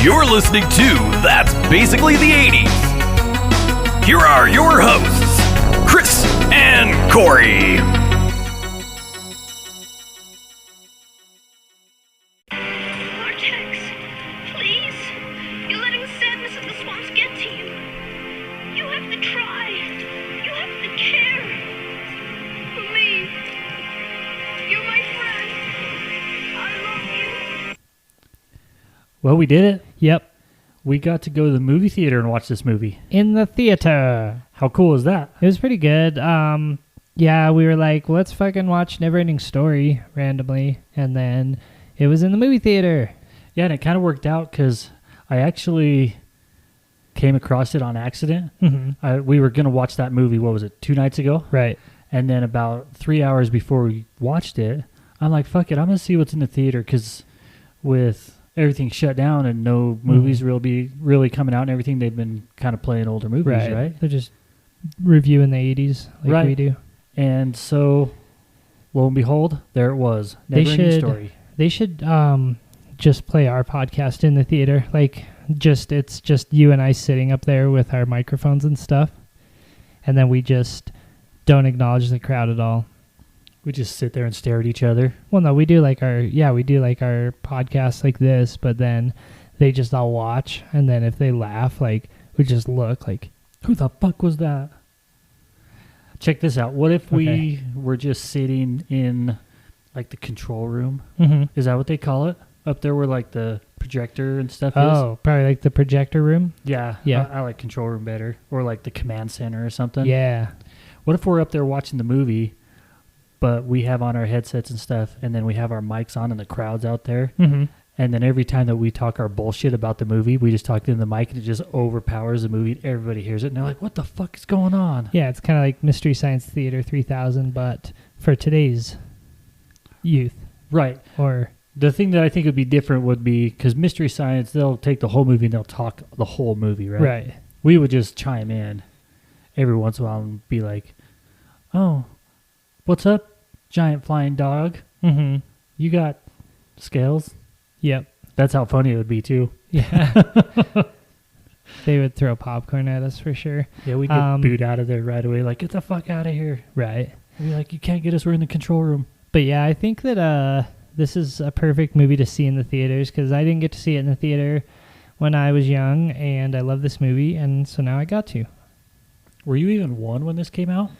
You're listening to That's Basically the 80s. Here are your hosts, Chris and Corey. Vortex, please. You're letting the sadness of the swamps get to you. You have to try. You have to care. For me. You're my friend. I love you. Well, we did it. Yep. We got to go to the movie theater and watch this movie. In the theater. How cool is that? It was pretty good. Yeah, we were like, let's fucking watch NeverEnding Story randomly. And then it was in the movie theater. Yeah, and it kind of worked out because I actually came across it on accident. Mm-hmm. We were going to watch that movie, what was it, 2 nights ago? Right. And then about 3 hours before we watched it, I'm like, fuck it, I'm going to see what's in the theater because with everything shut down and no movies really coming out and everything, they've been kind of playing older movies, right? They're just reviewing the 80s like we do. And so, lo and behold, there it was. NeverEnding Story. They should just play our podcast in the theater. Like, it's just you and I sitting up there with our microphones and stuff. And then we just don't acknowledge the crowd at all. We just sit there and stare at each other. Well, no, we do like our podcast like this, but then they just all watch. And then if they laugh, like, we just look like, who the fuck was that? Check this out. What if we were just sitting in, like, the control room? Mm-hmm. Is that what they call it? Up there where, like, the projector and stuff is? Oh, probably like the projector room? Yeah. Yeah. I like control room better. Or, like, the command center or something. Yeah. What if we're up there watching the movie, but we have on our headsets and stuff, and then we have our mics on and the crowd's out there? Mm-hmm. And then every time that we talk our bullshit about the movie, we just talk in the mic and it just overpowers the movie. Everybody hears it and they're like, what the fuck is going on? Yeah, it's kind of like Mystery Science Theater 3000, but for today's youth. Right. Or the thing that I think would be different would be, because Mystery Science, they'll take the whole movie and they'll talk the whole movie, right? Right. We would just chime in every once in a while and be like, oh, what's up, giant flying dog? Mm-hmm. You got scales? Yep. That's how funny it would be, too. Yeah. They would throw popcorn at us for sure. Yeah, we'd get booed out of there right away. Like, get the fuck out of here. Right. We'd be like, you can't get us. We're in the control room. But yeah, I think that this is a perfect movie to see in the theaters because I didn't get to see it in the theater when I was young, and I love this movie, and so now I got to. Were you even 1 when this came out?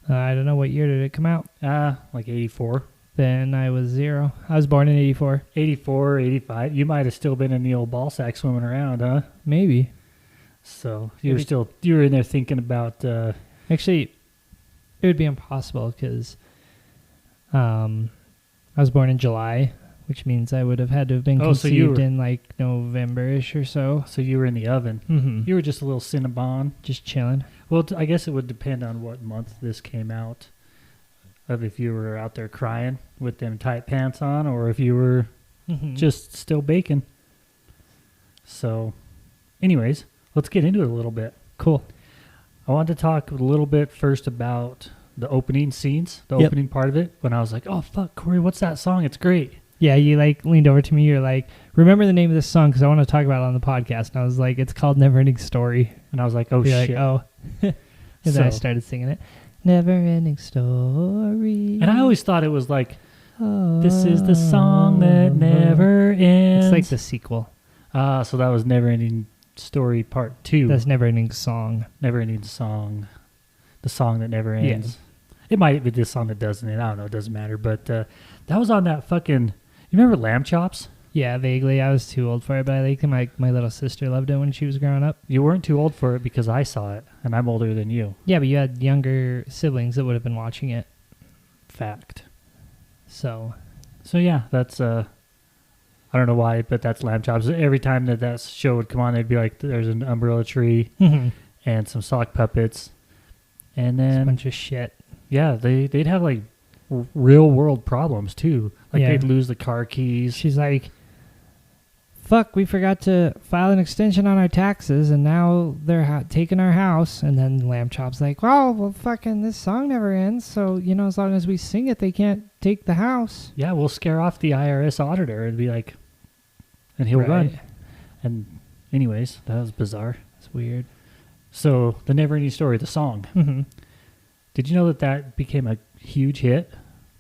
I don't know. What year did it come out? Like 84. Then I was 0. I was born in 84. 84, 85. You might have still been in the old ball sack swimming around, huh? Maybe. So you were in there thinking about... Actually, it would be impossible because I was born in July, which means I would have had to have been conceived in like November-ish or so. So you were in the oven. Mm-hmm. You were just a little Cinnabon. Just chilling. Well, I guess it would depend on what month this came out. Of if you were out there crying with them tight pants on or if you were just still baking. So, anyways, let's get into it a little bit. Cool. I wanted to talk a little bit first about the opening scenes, the opening part of it, when I was like, oh, fuck, Corey, what's that song? It's great. Yeah, you like leaned over to me. You're like, remember the name of this song because I want to talk about it on the podcast. And I was like, it's called NeverEnding Story. And I was like, oh, You're shit. Like, oh. And then I started singing it. Never-ending story. And I always thought it was like, this is the song that never ends. It's like the sequel. So that was NeverEnding Story Part 2. That's Never-ending Song. NeverEnding Song. The song that never ends. Yeah. It might be this song that doesn't end. I don't know. It doesn't matter. But that was on that fucking... You remember Lamb Chops? Yeah, vaguely. I was too old for it, but I liked it. My little sister loved it when she was growing up. You weren't too old for it because I saw it, and I'm older than you. Yeah, but you had younger siblings that would have been watching it. Fact. So yeah, that's, I don't know why, but that's Lamb Chops. Every time that show would come on, they'd be like, there's an umbrella tree and some sock puppets. And then... It's a bunch of shit. Yeah, they'd have, like, real-world problems, too. Like, they'd lose the car keys. She's like... Fuck, we forgot to file an extension on our taxes, and now they're taking our house. And then Lamb Chop's like, well, fucking this song never ends, so, as long as we sing it, they can't take the house. Yeah, we'll scare off the IRS auditor and be like, and he'll run. And anyways, that was bizarre. It's weird. So, the NeverEnding Story, the song. Mm-hmm. Did you know that became a huge hit?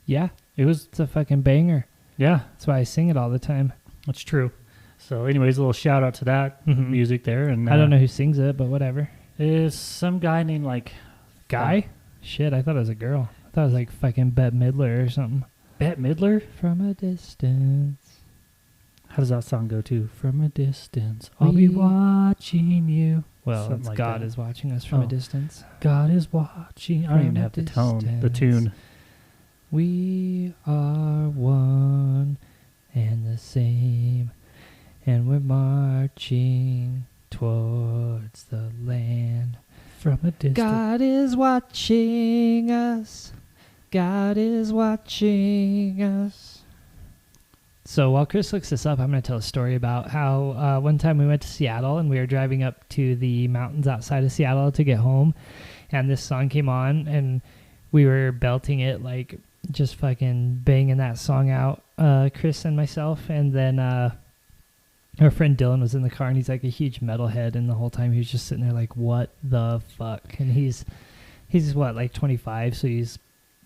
Yeah. It's a fucking banger. Yeah. That's why I sing it all the time. That's true. So, anyways, a little shout out to that music there. And I don't know who sings it, but whatever. Is some guy named Guy? Shit, I thought it was a girl. I thought it was fucking Bette Midler or something. Bette Midler? From a distance. How does that song go too? From a distance, I'll be watching you. Well, Something it's like God that. is watching us from a distance. God is watching. I don't even From a have the tune. We are one and the same, and we're marching towards the land. From a distance. God is watching us. God is watching us. So while Chris looks this up, I'm going to tell a story about how one time we went to Seattle and we were driving up to the mountains outside of Seattle to get home, and this song came on and we were belting it, like just fucking banging that song out, Chris and myself. And then our friend Dylan was in the car, and he's like a huge metalhead, and the whole time he was just sitting there like, what the fuck? And he's what, like 25, so he's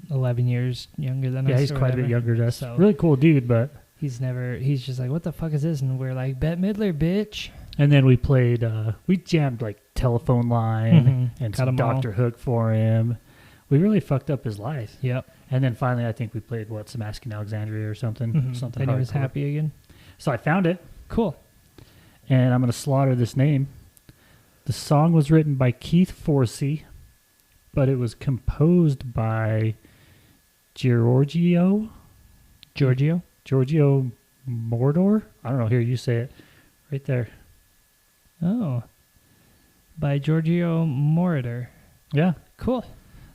11 years younger than us. Yeah, he's quite a bit younger than us. So really cool dude, but he's just like, what the fuck is this? And we're like, Bette Midler, bitch. And then we played, we jammed like Telephone Line and Got some 'em all. Dr. Hook for him. We really fucked up his life. Yep. And then finally, I think we played some Asking Alexandria or something. Something. And he was hardcore. happy again. So I found it, Cool. and I'm going to slaughter this name. The song was written by Keith Forsey, but it was composed by Giorgio Moroder. I don't know. Here, you say it. Right there. Oh. By Giorgio Moroder. Yeah. Cool.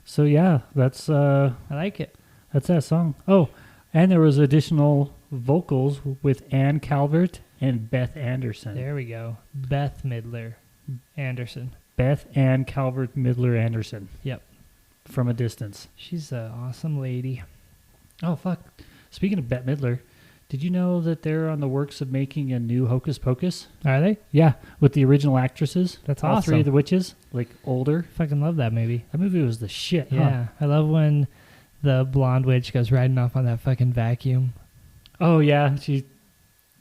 So yeah, that's I like it. that's that song. Oh, and there was additional vocals with Ann Calvert and Beth Anderson. There we go. Bette Midler Anderson. Beth Ann Calvert Midler Anderson. Yep. From a distance. She's an awesome lady. Oh fuck! Speaking of Bette Midler, did you know that they're on the works of making a new Hocus Pocus? Are they? Yeah, with the original actresses. That's all awesome. three of the witches, like older. Fucking love that movie. That movie was the shit. Huh? Yeah. I love when the blonde witch goes riding off on that fucking vacuum. Oh yeah,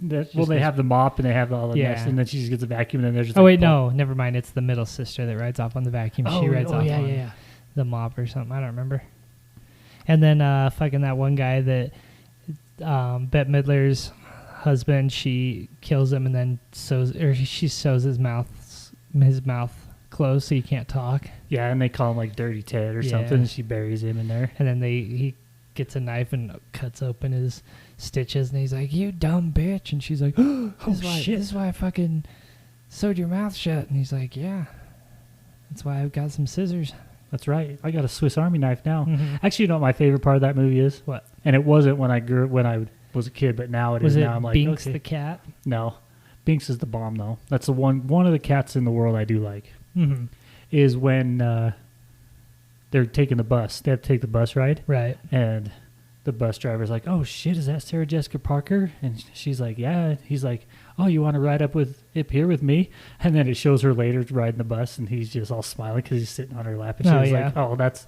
they have the mop and they have all the Yeah. next, and then she just gets a vacuum, and then there's just Oh, like, wait, no. Never mind. It's the middle sister that rides off on the vacuum. She rides off on the mop or something. I don't remember. And then fucking that one guy that Bette Midler's husband, she kills him and then she sews his mouth closed so he can't talk. Yeah, and they call him like Dirty Ted or something, and she buries him in there. And then he gets a knife and cuts open his stitches, and he's like, "You dumb bitch!" And she's like, "Oh shit. This is why I fucking sewed your mouth shut." And he's like, "Yeah, that's why I've got some scissors." That's right. I got a Swiss Army knife now. Mhm. Actually, you know what my favorite part of that movie is? What? And it wasn't when I was a kid, but now it Was is. it Now I'm like, Binks okay. the cat? No, Binks is the bomb though. That's the one of the cats in the world I do like. Mm-hmm. Is when they're taking the bus. They have to take the bus ride, Right. and the bus driver's like, "Oh shit, is that Sarah Jessica Parker?" And she's like, "Yeah." He's like, "Oh, you want to ride up here with me?" And then it shows her later riding the bus, and he's just all smiling because he's sitting on her lap, and she's like, "Oh, that's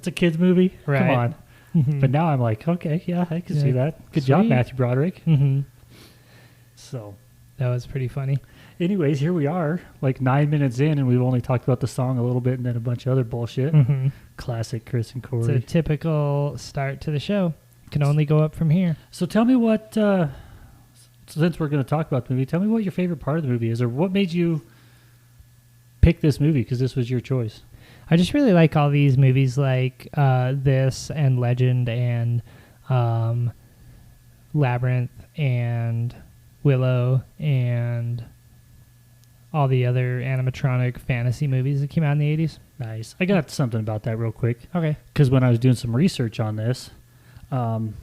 a kid's movie. Right. Come on." Mm-hmm. But now I'm like, okay, yeah, I can see Yeah. that. Good job, Sweet. Matthew Broderick. Mm-hmm. So, That was pretty funny. anyways, here we are, like 9 minutes in, and we've only talked about the song a little bit and then a bunch of other bullshit. Mm-hmm. Classic Chris and It's Corey. a typical start to the show. Can only go up from here. So tell me what, since we're going to talk about the movie, tell me what your favorite part of the movie is, or what made you pick this movie, because this was your choice. I just really like all these movies like this and Legend and Labyrinth and Willow and all the other animatronic fantasy movies that came out in the 80s. Nice. I got something about that real quick, Okay. because when I was doing some research on this, one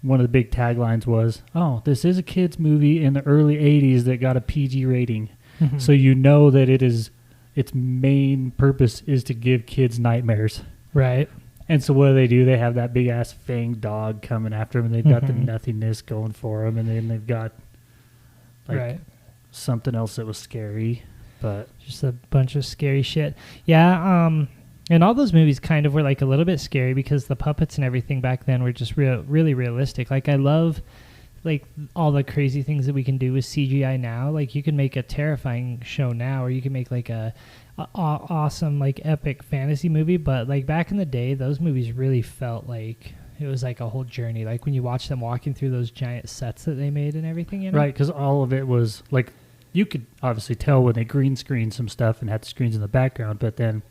of the big taglines was, "Oh, this is a kids movie in the early 80s that got a PG rating." Mm-hmm. So you know that its main purpose is to give kids nightmares. Right. And so what do? They have that big ass fang dog coming after them, and they've got the Mhm. nothingness going for them, and then they've got like Right. something else that was scary, but Just a bunch of scary shit. Yeah, and all those movies kind of were like a little bit scary because the puppets and everything back then were just really realistic. Like I love like all the crazy things that we can do with CGI now. Like you can make a terrifying show now, or you can make like a awesome like epic fantasy movie. But like back in the day, those movies really felt like it was like a whole journey. Like when you watch them walking through those giant sets that they made and everything, you know? right, because all of it was like, you could obviously tell when they green screened some stuff and had the screens in the background, but then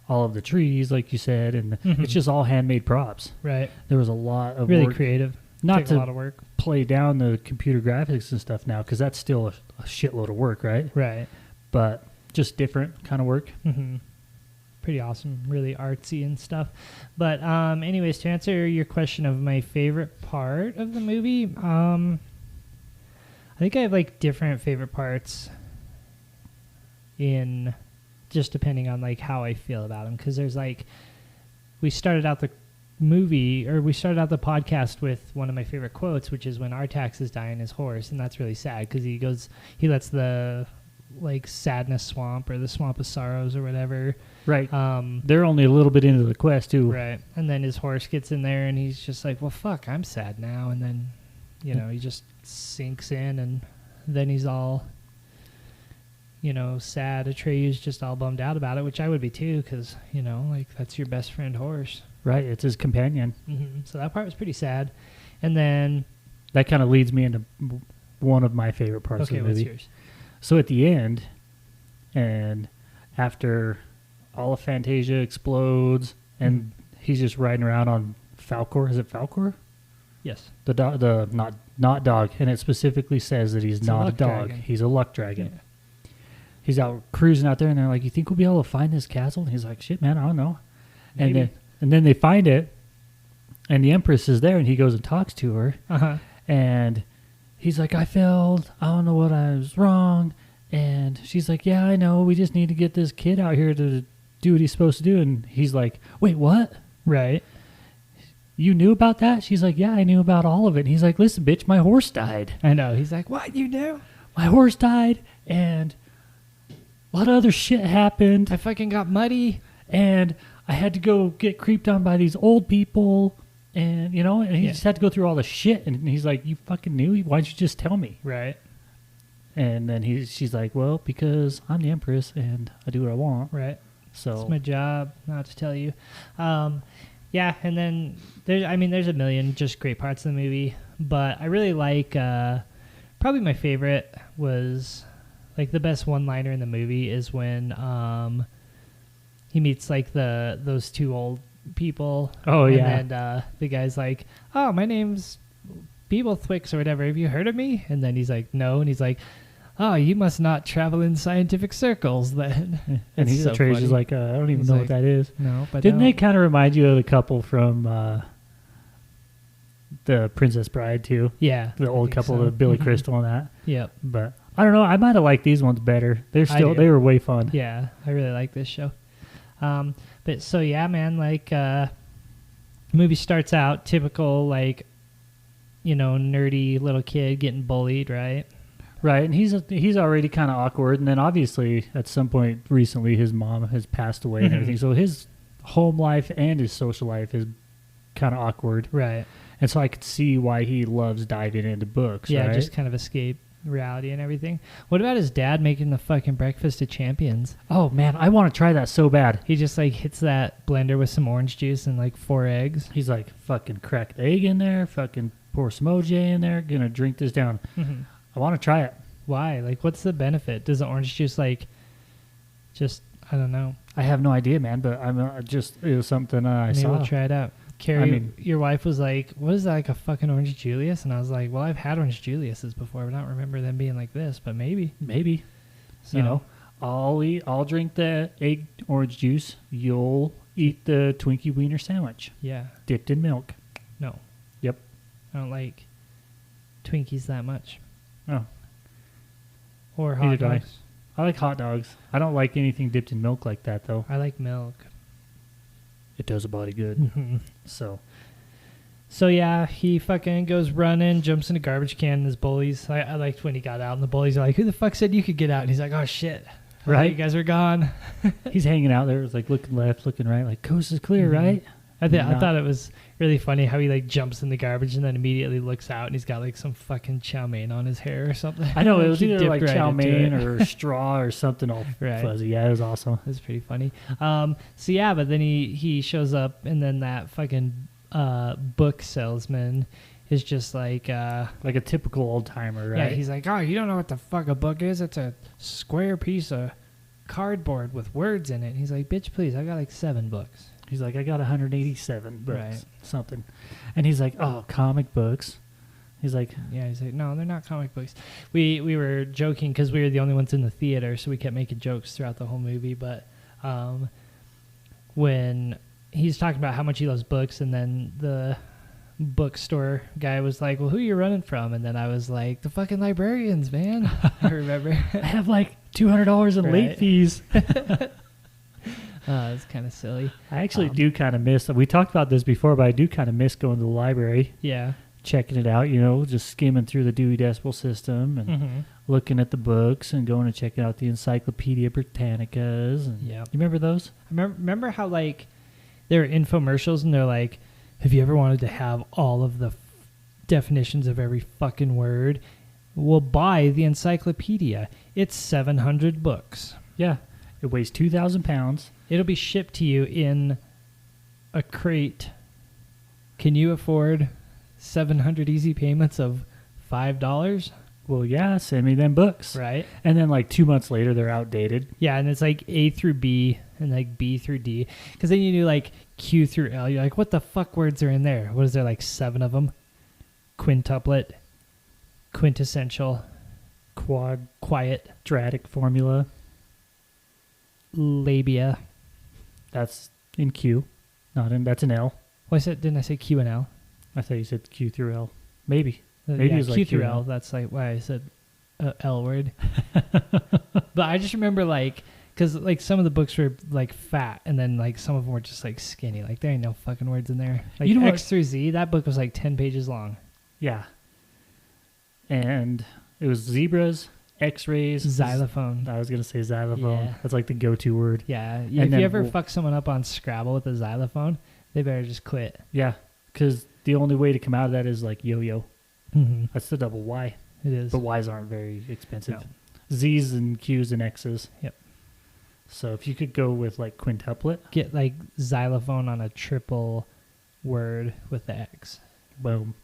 all of the trees, like you said, and it's just all handmade props. Right. There was a lot of Really work, creative. not Take to a lot of work. play down the computer graphics and stuff now, because that's still a shitload of work, right? Right. But just different kind of work. Mm-hmm. Pretty awesome, really artsy and stuff. But anyways, to answer your question of my favorite part of the movie, I think I have like different favorite parts in just depending on like how I feel about them. Because there's like, we started out the podcast with one of my favorite quotes, which is when Artax is dying his horse, and that's really sad because he lets the like sadness swamp or the swamp of sorrows or whatever. Right. They're only a little bit into the quest too. Right. And then his horse gets in there and he's just like, well, fuck, I'm sad now. And then, you know, he just sinks in and then he's all, you know, sad. Atreyu's just all bummed out about it, which I would be too, because, you know, like that's your best friend horse. Right. It's his companion. Mm-hmm. So that part was pretty sad. And then... That kind of leads me into one of my favorite parts of the movie. What's yours? So at the end, and after all of Fantasia explodes, and he's just riding around on Falcor. Is it Falcor? Yes. The dog, not dog, and it specifically says that he's not a dog. Dragon. He's a luck dragon. Yeah. He's out cruising out there, and they're like, "You think we'll be able to find this castle?" And he's like, "Shit, man, I don't know." Maybe. And then they find it, and the Empress is there, and he goes and talks to her, and he's like, "I failed. I don't know what I was wrong." And she's like, "Yeah, I know. We just need to get this kid out here to do what he's supposed to do." And he's like, "Wait, what? Right. You knew about that?" She's like, "Yeah, I knew about all of it." And he's like, "Listen, bitch, my horse died." I know. He's like, what, you knew? My horse died, and a lot of other shit happened. I fucking got muddy. And I had to go get creeped on by these old people. And, you know, and he Yeah. just had to go through all the shit. And he's like, "You fucking knew? Why'd you just tell me?" Right. And then she's like, "Well, because I'm the Empress, and I do what I want." Right. So It's my job not to tell you. Yeah, and then there's a million just great parts of the movie, but I really like probably my favorite was like the best one-liner in the movie is when he meets like those two old people. Oh, yeah. And the guy's like, "Oh, my name's Beeblethwix or whatever. Have you heard of me?" And then he's like, "No." And he's like, "Oh, you must not travel in scientific circles then." and It's so Atreyu's funny. just like, "I don't even He's know like, what that is." No, but Didn't no. they kind of remind you of the couple from the Princess Bride too? Yeah. The I old think couple so. of Billy Mhm. Crystal and that. Yep. But I don't know. I might have liked these ones better. They do. were way fun. Yeah, I really like this show. But so yeah, man, like movie starts out typical like, you know, nerdy little kid getting bullied, right? Right, and he's already kind of awkward, and then obviously at some point recently his mom has passed away and everything, so his home life and his social life is kind of awkward. Right. And so I could see why he loves diving into books. Yeah, right? just kind of escape reality and everything. What about his dad making the fucking breakfast of champions? Oh man, I want to try that so bad. He just like hits that blender with some orange juice and like 4 eggs. He's like, fucking crack the egg in there, fucking pour some OJ in there, gonna drink this down. I want to try it. Why? Like, what's the benefit? Does the orange juice like just, I don't know. I have no idea, man, but I'm it was something I Maybe saw. we'll try it out. Carrie, I mean- your wife was like, what is that, like a fucking orange Julius? And I was like, well, I've had orange Julius's before, but I don't remember them being like this, but maybe. Maybe. So, You know, I'll drink the egg orange juice. You'll eat the Twinkie Wiener sandwich yeah. dipped in milk. No. Yep. I don't like Twinkies that much. Oh, Or Neither hot do I. dogs. I like hot dogs. I don't like anything dipped in milk like that, though. I like milk. It does a body good. So So yeah, he fucking goes running, jumps in a garbage can, and his bullies. I liked when he got out, and the bullies are like, "Who the fuck said you could get out?" And he's like, "Oh shit, Right. You guys are gone." He's hanging out there, like looking left, looking right, like coast is clear, right? I thought it was really funny how he like jumps in the garbage and then immediately looks out, and he's got like some fucking chow mein on his hair or something. I know it was He either dipped like right chow into mein it. or straw or something all Right. fuzzy. Yeah, it was awesome. That's pretty funny. So yeah, but then he shows up, and then that fucking book salesman is just like Like a typical old timer, right? yeah, he's like, "Oh, you don't know what the fuck a book is? It's a square piece of cardboard with words in it." And he's like, "Bitch, please, I got like 7 books." He's like, I got 187 books, Right. something. And he's like, oh, comic books. He's like, Yeah, he's like, "No, they're not comic books." We were joking because we were the only ones in the theater, so we kept making jokes throughout the whole movie. But when he's talking about how much he loves books, and then the bookstore guy was like, "Well, who are you running from?" And then I was like, "The fucking librarians, man." I remember. I have like $200 in late Right. fees. It's kind of silly. I actually do kind of miss, we talked about this before, but I do kind of miss going to the library, Yeah. checking it out, just skimming through the Dewey Decimal System and Mm-hmm. looking at the books and going and checking out the Encyclopedia Britannicas. And Yeah. You remember those? Remember how like there are infomercials and they're like, "Have you ever wanted to have all of the definitions of every fucking word? Well, buy the encyclopedia. It's 700 books. Yeah. It weighs 2,000 pounds. It'll be shipped to you in a crate. Can you afford 700 easy payments of $5?" Well, yeah, send me them books. Right? And then like 2 months later, they're outdated. Yeah, and it's like A through B and like B through D. Because then you do like Q through L. You're like, what the fuck words are in there? What is there, like 7 of them? Quintuplet, quintessential, quiet, Quadratic formula. labia. That's in Q. That's an L. Well, didn't I say Q and L? I thought you said Q through L. Maybe. Maybe Yeah, it was Q like through Q and L. L. That's like why I said L word. But I just remember like, because like some of the books were like fat, and then like some of them were just like skinny. Like there ain't no fucking words in there. Like You know X what? through Z, that book was like 10 pages long. Yeah. And it was zebras, X-rays. Xylophone. I was going to say xylophone. Yeah. That's like the go-to word. Yeah, And if then you ever we'll- fuck someone up on Scrabble with a xylophone, they better just quit. Yeah. Because the only way to come out of that is like yo-yo. Mm-hmm. That's the double Y. It is. But Y's aren't very expensive. No. Z's and Q's and X's. Yep. So if you could go with like quintuplet, Get like xylophone on a triple word with the X. boom.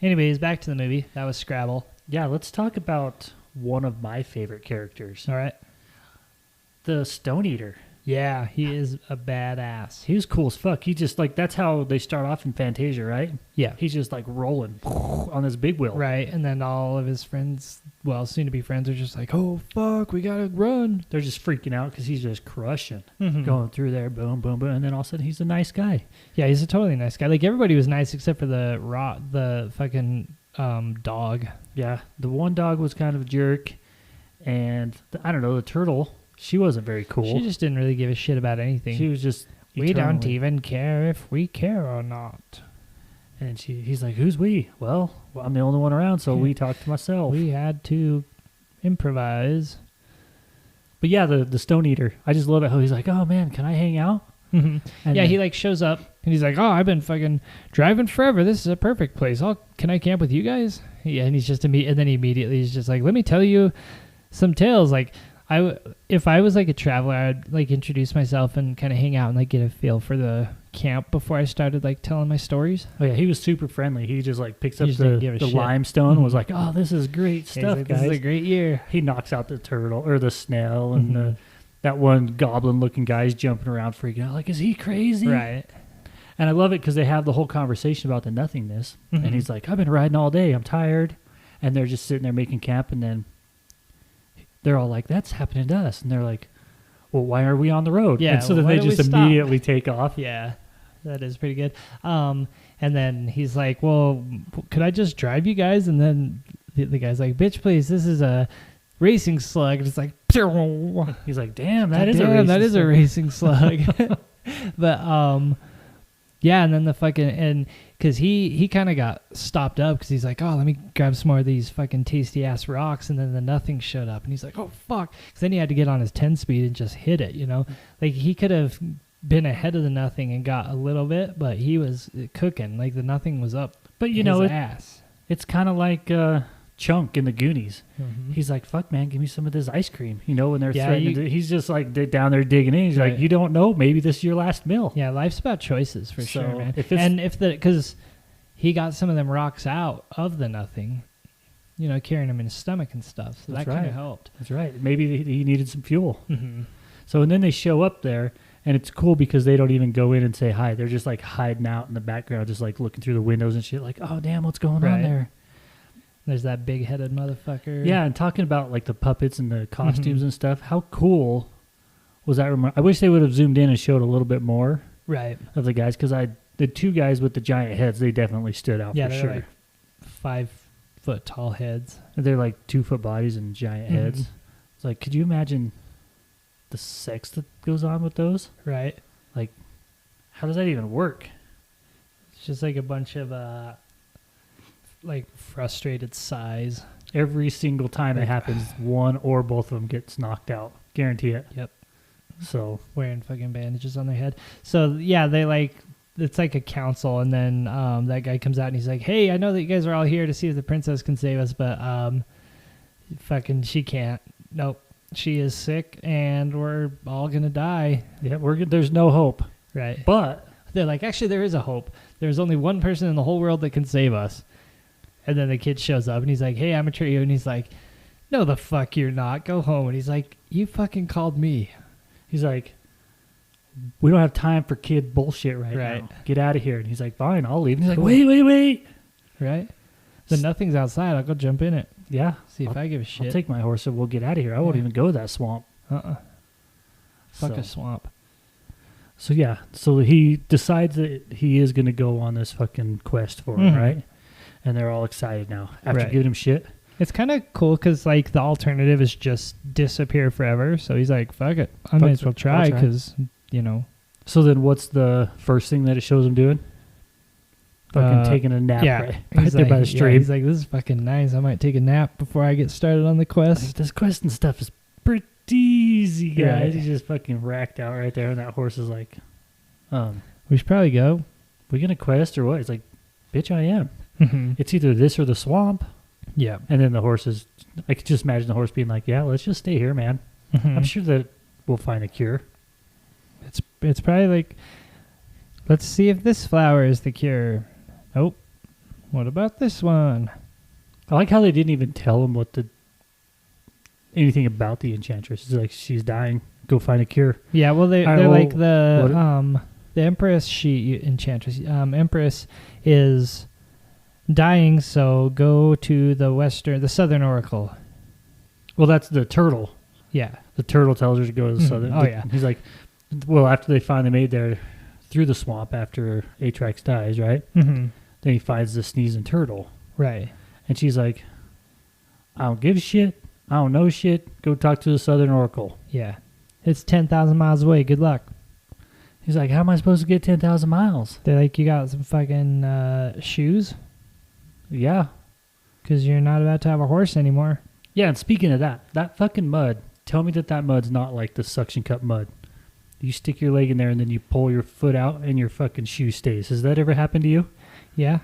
Anyways, back to the movie. That was Scrabble. Yeah, let's talk about one of my favorite characters, All right. the Stone Eater. Yeah, he is a badass. He was cool as fuck. He just like, that's how they start off in Fantasia, right? Yeah. He's just like rolling on this big wheel. Right, and then all of his friends, well, soon-to-be friends, are just like, "Oh, fuck, we gotta run." They're just freaking out because he's just crushing, Mhm. going through there, boom, boom, boom. And then all of a sudden he's a nice guy. Yeah, he's a totally nice guy. Like, everybody was nice except for the fucking dog. Yeah, the one dog was kind of a jerk. And I don't know, the turtle, she wasn't very cool. She just didn't really give a shit about anything. She was just We don't eternally- even care if we care or not. And he's like, who's we? Well, I'm the only one around, so we talk to myself. We had to improvise. But yeah, the Stone Eater. I just love it how he's like, oh man, can I hang out? Mhm. And Yeah, then- he like shows up and he's like, "Oh, I've been fucking driving forever. This is a perfect place. Can I camp with you guys?" Yeah, and he's just and then he immediately is just like, "Let me tell you some tales." Like, if I was like a traveler, I'd like introduce myself and kind of hang out and like get a feel for the camp before I started like telling my stories. Oh yeah, he was super friendly. He just like picks He up just didn't give a the shit. limestone and was like, oh, this is great He's stuff, like, guys. "This is a great year." He knocks out the turtle or the snail and Mhm. that one goblin looking guy's jumping around freaking out like, is he crazy? Right. And I love it because they have the whole conversation about the nothingness. Mhm. And he's like, I've been riding all day. I'm tired. And they're just sitting there making camp. And then they're all like, that's happening to us. And they're like, well, why are we on the road? Yeah, And so then why they don't we just stop? immediately take off. Yeah, that is pretty good. And then he's like, "Well, could I just drive you guys?" And then the guy's like, "Bitch, please, this is a racing slug." And it's like, He's like, damn, that is is a racing slug. But yeah, and then and because he kind of got stopped up because he's like, oh, let me grab some more of these fucking tasty ass rocks, and then the nothing showed up, and he's like, oh fuck, because then he had to get on his 10 speed and just hit it, like he could have been ahead of the nothing and got a little bit, but he was cooking, like the nothing was up, but his ass. It's kind of like Chunk in the Goonies. He's like, fuck man, give me some of this ice cream, when they're threatening he's just like down there digging in. He's like, you don't know, maybe this is your last meal. Yeah, life's about choices for sure, man. If because he got some of them rocks out of the nothing, carrying them in his stomach and stuff, so that kind of helped. That's right. Maybe he needed some fuel. So and then they show up there, and it's cool because they don't even go in and say hi. They're just like hiding out in the background, just like looking through the windows and shit, like, oh damn, what's going on there? There's that big-headed motherfucker. Yeah, and talking about like the puppets and the costumes and stuff, how cool was that? I wish they would have zoomed in and showed a little bit more of the guys, because the two guys with the giant heads, they definitely stood out for sure. Like 5 foot tall heads. They're like 2 foot bodies and giant heads. It's like, could you imagine the sex that goes on with those? Right. Like, how does that even work? It's just like a bunch of like frustrated sighs. Every single time it happens, one or both of them gets knocked out. Guarantee it. Yep. So wearing fucking bandages on their head. So yeah, they like, it's like a council, and then that guy comes out and he's like, hey, I know that you guys are all here to see if the princess can save us, but fucking she can't. Nope. She is sick and we're all gonna die. Yeah, there's no hope. Right. But they're like, actually there is a hope. There's only one person in the whole world that can save us. And then the kid shows up and he's like, hey, I'm a trio. And he's like, no, the fuck you're not. Go home. And he's like, you fucking called me. He's like, we don't have time for kid bullshit right now. Get out of here. And he's like, fine, I'll leave. And he's like, wait. Right? Then nothing's outside. I'll go jump in it. Yeah. See if I give a shit. I'll take my horse and we'll get out of here. I won't even go to that swamp. Fuck a swamp. So yeah. So he decides that he is going to go on this fucking quest for it, right? And they're all excited now after giving him shit. It's kind of cool because like the alternative is just disappear forever. So he's like, fuck it. I might as well try because, So then what's the first thing that it shows him doing? Fucking taking a nap right there by the stream. Yeah, he's like, this is fucking nice. I might take a nap before I get started on the quest. Like, this quest and stuff is pretty easy, guys. Yeah. He's just fucking racked out right there. And that horse is like, we should probably go. We gonna quest or what? He's like, bitch, I am. It's either this or the swamp. Yeah. And then the horse is, I could just imagine the horse being like, yeah, let's just stay here, man. I'm sure that we'll find a cure. It's probably like, let's see if this flower is the cure. Nope. What about this one? I like how they didn't even tell him anything about the enchantress. It's like, she's dying. Go find a cure. Yeah, well, they're like the Empress, enchantress. Empress is dying, so go to the Southern Oracle. Well, that's the turtle. Yeah. The turtle tells her to go to the Southern. Oh, yeah. He's like, well, after they finally made there through the swamp after Atrax dies, right? Then he finds the sneezing turtle. Right. And she's like, I don't give a shit. I don't know shit. Go talk to the Southern Oracle. Yeah. It's 10,000 miles away. Good luck. He's like, how am I supposed to get 10,000 miles? They're like, you got some fucking shoes? Yeah. Because you're not about to have a horse anymore. Yeah, and speaking of that fucking mud, tell me that mud's not like the suction cup mud. You stick your leg in there and then you pull your foot out and your fucking shoe stays. Has that ever happened to you? Yeah.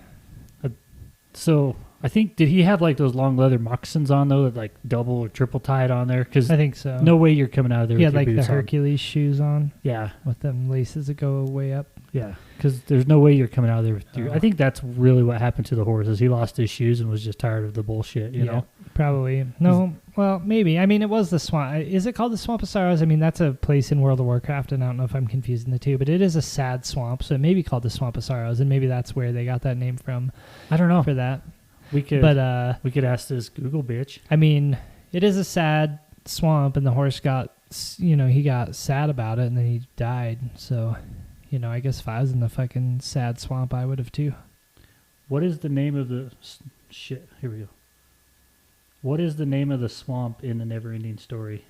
So I think, did he have like those long leather moccasins on though that like double or triple tied on there? Cause I think so. No way you're coming out of there with your like boots the Hercules shoes on. Yeah. With them laces that go way up. Yeah. Because there's no way you're coming out of there with your... I think that's really what happened to the horse is he lost his shoes and was just tired of the bullshit, you know? Probably. No, well, maybe. I mean, it was the swamp. Is it called the Swamp of Sorrows? I mean, that's a place in World of Warcraft, and I don't know if I'm confusing the two, but it is a sad swamp, so it may be called the Swamp of Sorrows, and maybe that's where they got that name from. I don't know. For that. We could ask this Google bitch. I mean, it is a sad swamp, and the horse got, he got sad about it, and then he died, so... I guess if I was in the fucking sad swamp, I would have too. What is the name of the... Shit, here we go. What is the name of the swamp in the NeverEnding Story?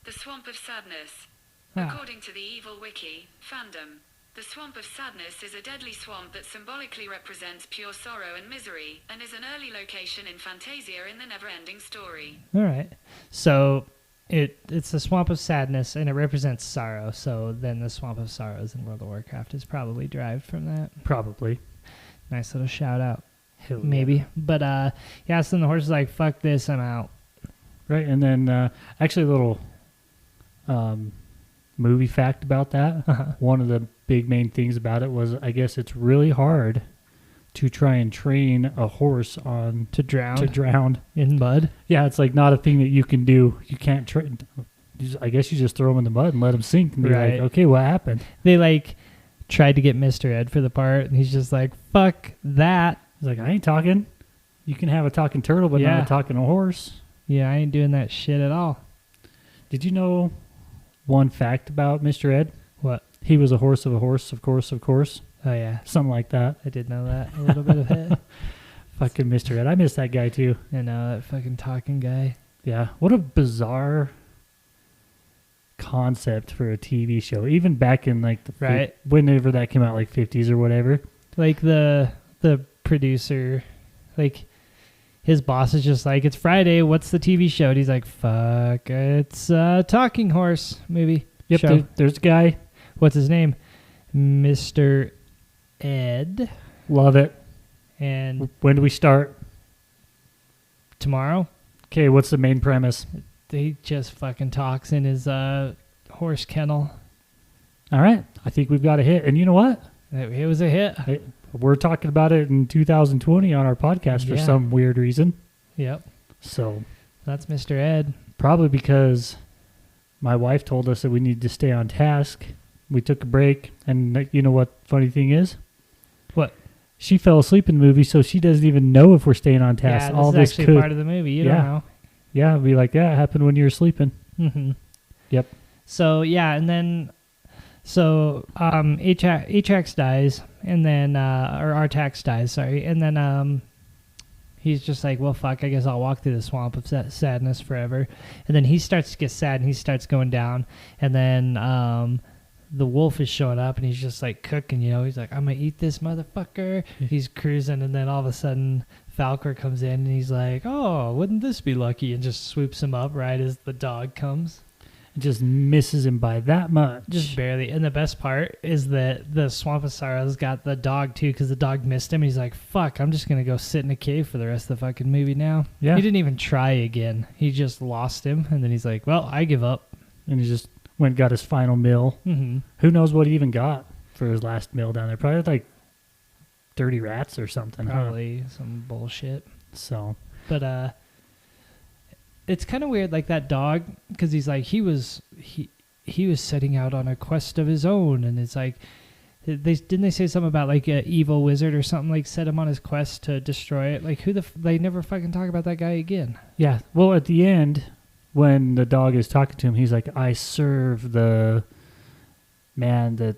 The Swamp of Sadness. According to the Evil Wiki, fandom. The Swamp of Sadness is a deadly swamp that symbolically represents pure sorrow and misery, and is an early location in Fantasia in the NeverEnding Story. All right. So it's the Swamp of Sadness, and it represents sorrow. So then the Swamp of Sorrows in World of Warcraft is probably derived from that. Probably. Nice little shout out. Hell yeah. Maybe. But yeah, so then the horse is like, fuck this, I'm out. Right, and then actually a little movie fact about that. One of the big main things about it was, I guess it's really hard to try and train a horse on To drown in mud. Yeah, it's like not a thing that you can do. You can't train. I guess you just throw them in the mud and let them sink and be Right. like, okay, what happened? They like tried to get Mr. Ed for the part, and he's just like, fuck that. He's like, I ain't talking. You can have a talking turtle, but Yeah. not a talking horse. Yeah, I ain't doing that shit at all. Did you know one fact about Mr. Ed? What? He was a horse of a horse, of course. Oh, yeah. Something like that. I did know that. A little bit of it. Fucking Mr. Ed. I miss that guy too. I know, that fucking talking guy. Yeah. What a bizarre concept for a TV show. Even back in like the Right. whenever that came out, like 50s or whatever. Like the producer, like his boss is just like, it's Friday, what's the TV show? And he's like, fuck, it's a talking horse movie. Yep. show. There's a guy. What's his name? Mr. Ed. Love it. And When do we start? tomorrow, Okay. What's the main premise? he just fucking talks in his horse kennel. All right. I think we've got a hit. And you know what? It was a hit. We're talking about it in 2020 on our podcast for Yeah. some weird reason. Yep. So That's Mr. Ed. probably because my wife told us that we need to stay on task. We took a break. And you know what funny thing is? What? She fell asleep in the movie, so she doesn't even know if we're staying on task. Yeah, All this is this actually could, part of the movie. You Yeah. don't know. yeah, be like, yeah, it happened when you were sleeping. Mm-hmm. Yep. So yeah, and then Atrax dies, and then or Artax dies, sorry, and then he's just like, well, fuck, I guess I'll walk through the swamp of sadness forever, and then he starts to get sad, and he starts going down, and then the wolf is showing up, and he's just like cooking, he's like, I'm gonna eat this motherfucker. He's cruising, and then all of a sudden Falcor comes in, and he's like, oh, wouldn't this be lucky, and just swoops him up right as the dog comes. It just misses him by that much. Just barely. And the best part is that the Swamp of Sorrows got the dog too, because the dog missed him. He's like, fuck, I'm just going to go sit in a cave for the rest of the fucking movie now. Yeah. He didn't even try again. He just lost him. And then he's like, well, I give up. And he just went and got his final meal. Mm-hmm. Who knows what he even got for his last meal down there? Probably like 30 rats or something. Probably some bullshit. So, But it's kind of weird, like that dog, because he's like, he was setting out on a quest of his own, and it's like, didn't they say something about like an evil wizard or something, like set him on his quest to destroy it? Like they never fucking talk about that guy again. yeah. Well, at the end, when the dog is talking to him, he's like, I serve the man that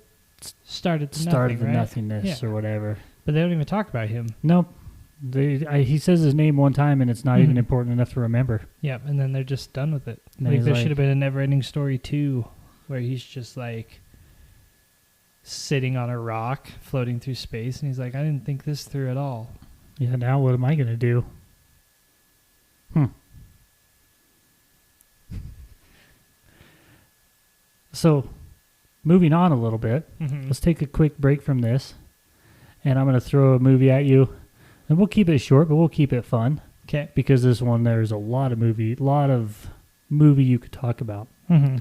Started started nothing, the right? nothingness Yeah. or whatever. But they don't even talk about him. Nope. He says his name one time, and it's not even Mhm. important enough to remember. Yeah, and then they're just done with it. And then Like he's there like- should have been a NeverEnding Story 2, where he's just like sitting on a rock, floating through space, and he's like, I didn't think this through at all. Yeah, now what am I going to do? So, moving on a little bit, Mm-hmm. let's take a quick break from this, and I'm going to throw a movie at you, and we'll keep it short, but we'll keep it fun, Okay. because this one, there's a lot of movie you could talk about. Mm-hmm.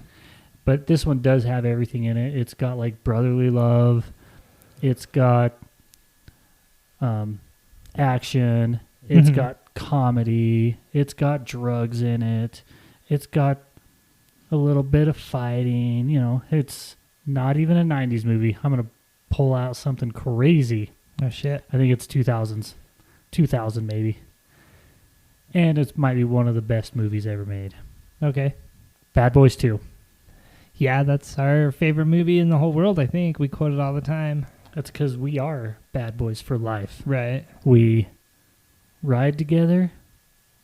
But this one does have everything in it. It's got like brotherly love. It's got action. It's Mhm. got comedy. It's got drugs in it. It's got a little bit of fighting. It's not even a 90s movie. I'm going to pull out something crazy. Oh, shit. I think it's 2000s. 2000 maybe. And it might be one of the best movies ever made. Okay. Bad Boys 2. Yeah, that's our favorite movie in the whole world, I think. We quote it all the time. That's because we are bad boys for life. Right. We ride together,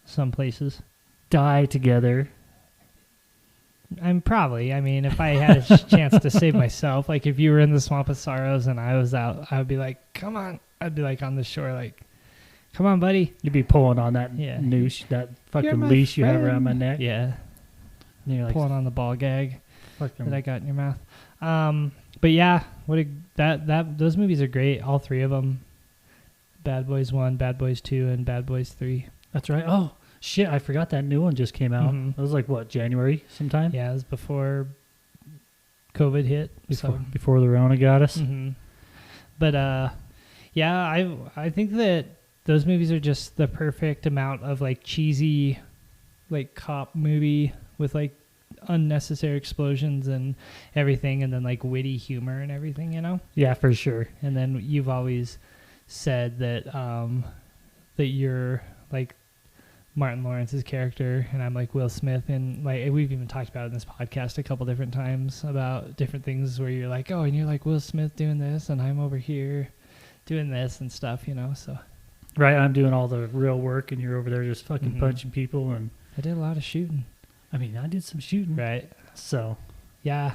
Some places. die together, I'm probably. I mean, if I had a chance to save myself, like if you were in the Swamp of Sorrows and I was out, I would be like, come on. I'd be like on the shore, like, come on, buddy. You'd be pulling on that Yeah. noose, that You're fucking my leash you have friend. around my neck. Yeah. And you're like, Pulling on the ball gag fucking, that I got in your mouth. But yeah, those movies are great. All three of them. Bad Boys 1, Bad Boys 2, and Bad Boys 3. that's right. Oh, shit, I forgot that new one just came out. Mhm. It was like, what, January sometime? Yeah, it was before COVID hit. Before the Rona got us. Mm-hmm. But yeah, I think that those movies are just the perfect amount of like cheesy, like cop movie with like unnecessary explosions and everything, and then like witty humor and everything, you know. Yeah, for sure. And then you've always said that that you're like Martin Lawrence's character, and I'm like Will Smith, and like we've even talked about it in this podcast a couple different times about different things where you're like, oh, and you're like Will Smith doing this, and I'm over here doing this and stuff, you know. So Right, I'm doing all the real work, and you're over there just fucking Mhm. punching people. And I did a lot of shooting. I mean, I did some shooting. Right. So, Yeah.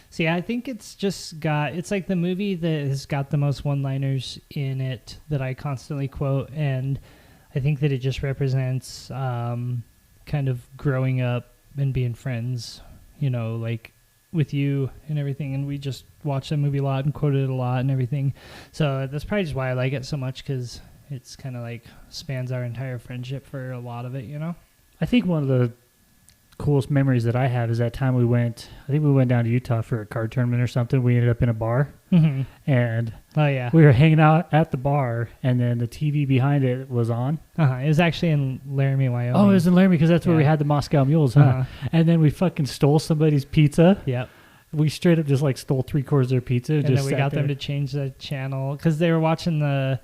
So yeah, I think it's like the movie that has got the most one-liners in it that I constantly quote, and I think that it just represents kind of growing up and being friends, you know, like with you and everything, and we just watched that movie a lot and quoted it a lot and everything. So that's probably just why I like it so much, because it's kind of like spans our entire friendship for a lot of it, you know? I think one of the coolest memories that I have is that time we went down to Utah for a card tournament or something. We ended up in a bar, Mm-hmm. and Oh, yeah. we were hanging out at the bar, and then the TV behind it was on. It was actually in Laramie, Wyoming. Oh, it was in Laramie, because that's where we Yeah. had the Moscow Mules, huh? Uh-huh. And then we fucking stole somebody's pizza. Yep. We straight up just like stole 3/4 of their pizza. And just then we sat got them there. to change the channel because they were watching the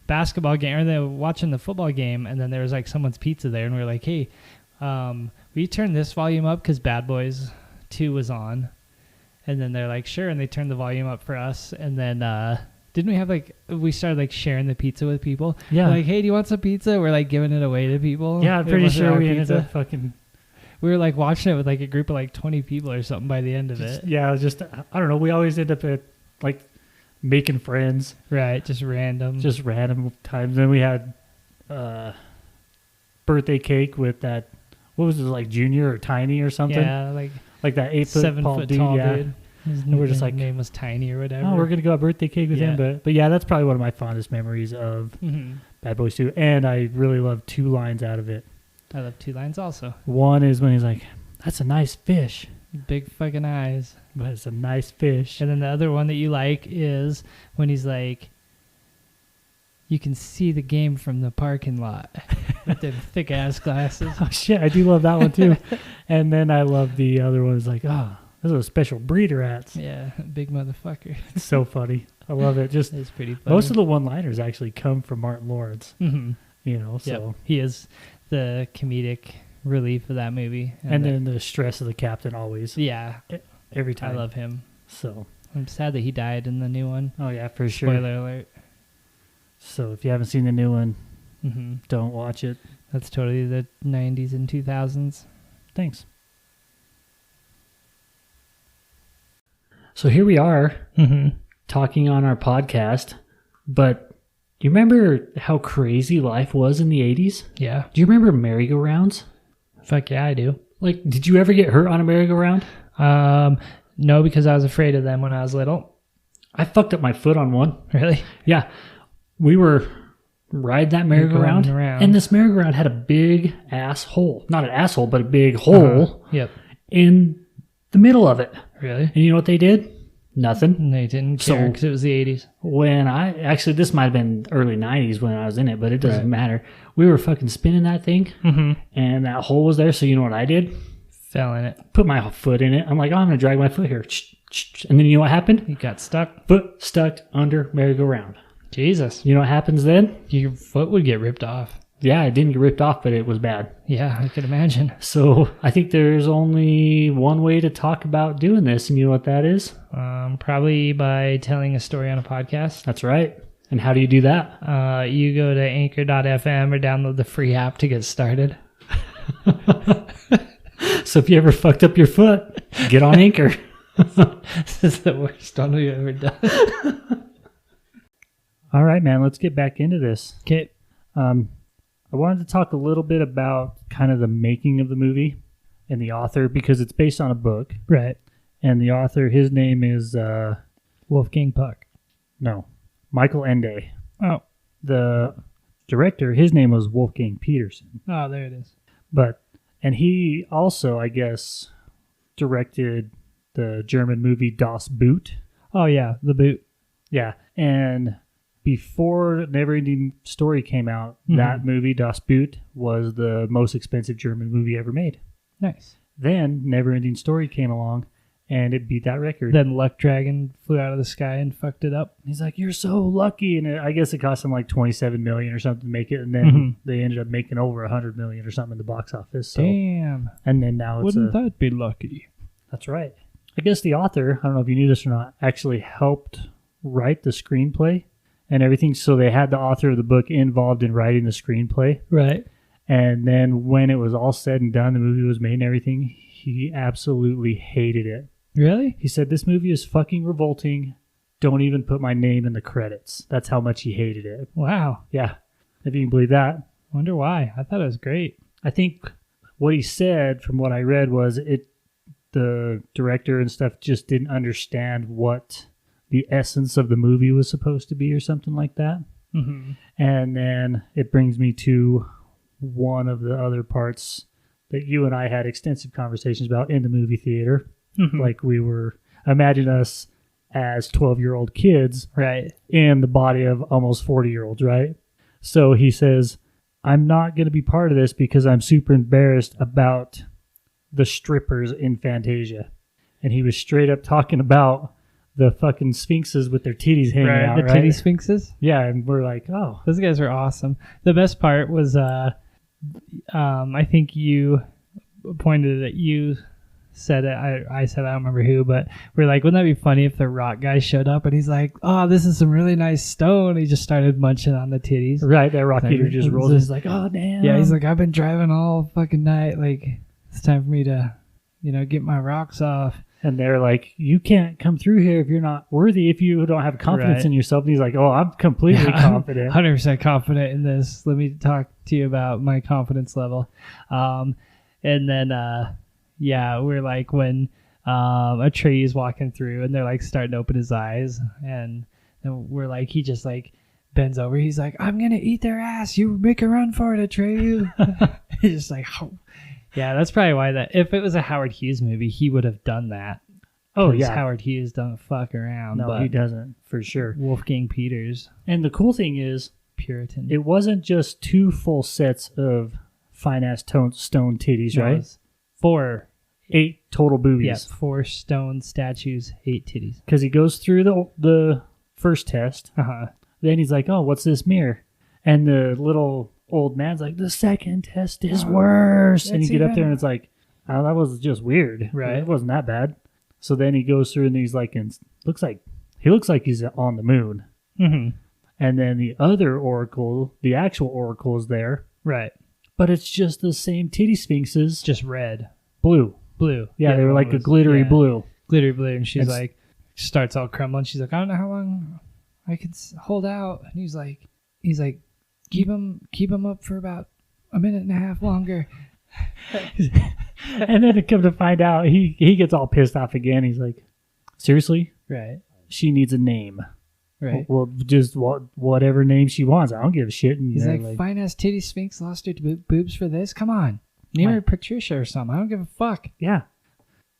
basketball game, or they were watching the football game, and then there was like someone's pizza there, and we were like, hey, will you turn this volume up because Bad Boys 2 was on? And then they're like, sure, and they turned the volume up for us, and then didn't we have like, we started like sharing the pizza with people? Yeah. We're like, hey, do you want some pizza? We're like giving it away to people. Yeah, I'm It pretty wasn't sure our we ended pizza. up fucking... We were like watching it with like a group of like 20 people or something by the end of it. Yeah, it was just, I don't know, we always end up at like making friends. Right, just random. Just random times. Then we had birthday cake with that, what was it, like Junior or Tiny or something? yeah, like Like that 8 foot 7 tall foot dude. tall Yeah. dude. His And we're just like, name was Tiny or whatever. oh, we're going to go have birthday cake with him. Yeah. But yeah, that's probably one of my fondest memories of Mhm. Bad Boys 2. And I really love 2 lines out of it. I love 2 lines also. One is when he's like, that's a nice fish. Big fucking eyes. But it's a nice fish. And then the other one that you like is when he's like, you can see the game from the parking lot with them thick ass glasses. Oh, shit, I do love that one too. And then I love the other one. It's like, oh, those are special breeder rats. Yeah, big motherfucker. It's so funny. I love it. Just It's pretty funny. most of the one-liners actually come from Martin Lawrence. Mhm. You know, so Yep. He is the comedic relief of that movie. and then the stress of the captain always yeah, every I time. love him. So, I'm sad that he died in the new one. oh yeah, for sure. Spoiler alert. So if you haven't seen the new one, Hmm. don't watch it. That's totally the 90s and 2000s. Thanks. So here we are Mm-hmm. talking on our podcast, but do you remember how crazy life was in the 80s? Yeah. Do you remember merry-go-rounds? Fuck yeah, I do. Like, did you ever get hurt on a merry-go-round? No, because I was afraid of them when I was little. I fucked up my foot on one. Really? Yeah. We were riding that merry-go-round, going around. and this merry-go-round had a big ass hole. Not an asshole, but a big hole Yep. in the middle of it. Really? And you know what they did? Nothing. And they didn't So- care because it was the 80s. When this might have been early 90s when I was in it, but it doesn't Right. matter. We were fucking spinning that thing, Mm-hmm. and that hole was there, so you know what I did? Fell in it. Put my foot in it. I'm like, oh, I'm going to drag my foot here. And then you know what happened? You got stuck. Foot stuck under merry-go-round. Jesus. You know what happens then? Your foot would get ripped off. Yeah, it didn't get ripped off, but it was bad. Yeah, I could imagine. So I think there's only one way to talk about doing this, and you know what that is? Probably by telling a story on a podcast. That's right. And how do you do that? You go to anchor.fm or download the free app to get started. So if you ever fucked up your foot, get on Anchor. This is the worst one we've ever done. All right, man, let's get back into this. Okay. I wanted to talk a little bit about kind of the making of the movie and the author, because it's based on a book. Right. And the author, his name is... Wolfgang Puck. No, Michael Ende. Oh. The director, his name was Wolfgang Peterson. Oh, there it is. And he also, I guess, directed the German movie Das Boot. Oh, yeah, The Boot. Yeah, and before NeverEnding Story came out, that movie, Das Boot, was the most expensive German movie ever made. Nice. Then NeverEnding Story came along, and it beat that record. Then Luck Dragon flew out of the sky and fucked it up. He's like, "You're so lucky," and I guess it cost him like $27 million or something to make it, and then they ended up making over $100 million or something in the box office. So, damn. and then now it's Wouldn't that be lucky? That's right. I guess the author, I don't know if you knew this or not, actually helped write the screenplay and everything. So they had the author of the book involved in writing the screenplay. Right. And then when it was all said and done, the movie was made and everything, he absolutely hated it. Really? He said, "This movie is fucking revolting. Don't even put my name in the credits." That's how much he hated it. Wow. Yeah. If you can believe that. Wonder why. I thought it was great. I think what he said, from what I read, was the director and stuff just didn't understand what the essence of the movie was supposed to be or something like that. Mm-hmm. And then it brings me to one of the other parts that you and I had extensive conversations about in the movie theater. Like we were, imagine us as 12-year-old kids, right, in the body of almost 40-year-olds, right? So he says, "I'm not going to be part of this because I'm super embarrassed about the strippers in Fantasia." And he was straight up talking about the fucking sphinxes with their titties hanging out, the right? titty sphinxes. Yeah, and we're like, oh. Those guys were awesome. The best part was, I think you pointed at you said it. I said, I don't remember who, but we're like, wouldn't that be funny if the rock guy showed up and he's like, "Oh, this is some really nice stone." He just started munching on the titties. Right, that rock eater just rolls. He's like, "Oh, damn." Yeah, he's like, "I've been driving all fucking night. Like, it's time for me to, get my rocks off." And they're like, "You can't come through here if you're not worthy, if you don't have confidence in yourself." And he's like, "Oh, I'm completely confident. 100% confident in this. Let me talk to you about my confidence level." And then, we're like when a tree is walking through and they're like starting to open his eyes. And then we're like, he just like bends over. He's like, "I'm going to eat their ass. You make a run for it, Atreyu." He's just like, oh. Yeah, that's probably why if it was a Howard Hughes movie, he would have done that. Oh, yeah. Howard Hughes don't fuck around. No, he doesn't, for sure. Wolfgang Peters. And the cool thing is, Puritan. it wasn't just 2 full sets of fine-ass stone titties, right? 4. 8 total boobies. Yeah, 4 stone statues, 8 titties. Because he goes through the first test. Then he's like, "Oh, what's this mirror?" And the little old man's like, "The second test is worse." And you get up there and it's like, "Oh, that was just weird. Right. It wasn't that bad." So then he goes through and he's like, he looks like he's on the moon. Mm-hmm. And then the other oracle, the actual oracle, is there. Right. But it's just the same titty sphinxes. Just red. Blue. Yeah, they were like a glittery blue. Glittery blue. And she's like, starts all crumbling. She's like, "I don't know how long I can hold out." And he's like, keep him up for about a minute and a half longer. And then to come to find out, he gets all pissed off again. He's like, "Seriously? Right. She needs a name." Right. Well, just whatever name she wants. I don't give a shit. And he's like, "Fine ass titty sphinx lost her boobs for this? Come on. Name her Patricia or something. I don't give a fuck." Yeah.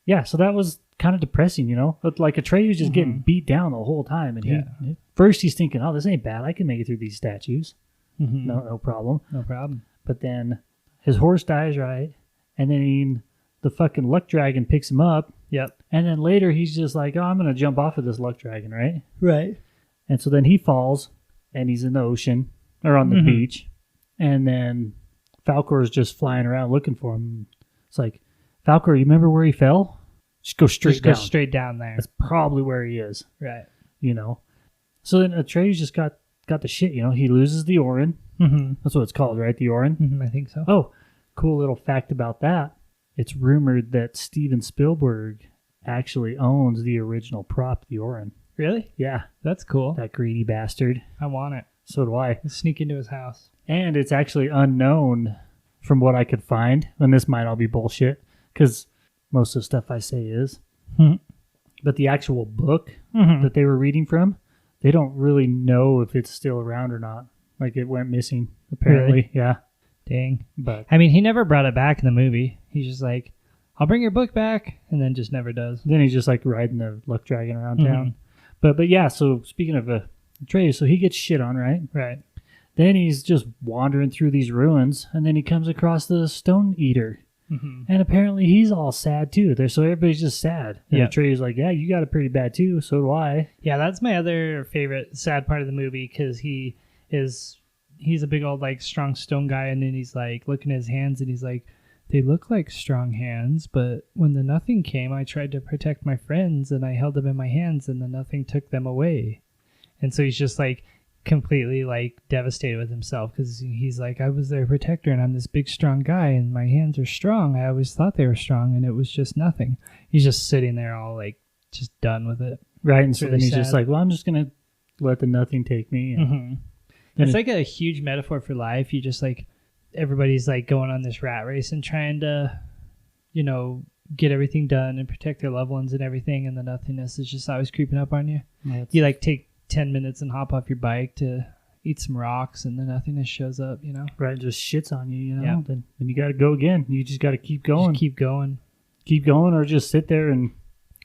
Yeah, so that was kind of depressing, But like Atreyu's just getting beat down the whole time. And first he's thinking, "Oh, this ain't bad. I can make it through these statues. No problem. No problem." But then his horse dies, right? And then the fucking luck dragon picks him up. Yep. And then later he's just like, "Oh, I'm going to jump off of this luck dragon," right? Right. And so then he falls and he's in the ocean or on the beach. And then Falcor's just flying around looking for him. It's like, "Falcor, you remember where he fell? Just go straight down. Go straight down there. That's probably where he is." Right. So then Atreyu's just got the shit, He loses the Orin. Mm-hmm. That's what it's called, right? The Orin? Mm-hmm, I think so. Oh, cool little fact about that. it's rumored that Steven Spielberg actually owns the original prop, the Orin. Really? Yeah, That's cool. that greedy bastard. I want it. So do I. Let's sneak into his house. And it's actually unknown from what I could find. And this might all be bullshit, because most of the stuff I say is. But the actual book that they were reading from, they don't really know if it's still around or not. Like, it went missing, apparently. Really? Yeah. Dang. But I mean, he never brought it back in the movie. He's just like, I'll bring your book back, and then just never does. then he's just like riding the luck dragon around town. But yeah, so speaking of Atreus, so he gets shit on, right? Right. Then he's just wandering through these ruins, and then he comes across the Stone Eater. And apparently he's all sad too. So everybody's just sad. And Yeah. Atreus like, yeah, you got it pretty bad too. So do I. Yeah, that's my other favorite sad part of the movie, because he's a big old like strong stone guy, and then he's like looking at his hands, and he's like, they look like strong hands, but when the nothing came, I tried to protect my friends, and I held them in my hands, and the nothing took them away. And so he's just like completely like devastated with himself, because he's like, I was their protector, and I'm this big strong guy, and my hands are strong. I always thought they were strong, and it was just nothing. He's just sitting there all like just done with it. Right. And so Really then he's just sad. like, well, I'm just going to let the nothing take me. And It's like a huge metaphor for life. You just like, everybody's like going on this rat race and trying to, you know, get everything done and protect their loved ones and everything, and the nothingness is just always creeping up on you. You like take 10 minutes and hop off your bike to eat some rocks, and the nothingness shows up, you know? Right. Just shits on you, you know? Yeah. Then you got to go again. You just got to keep going. Just keep going. Keep going, or just sit there and...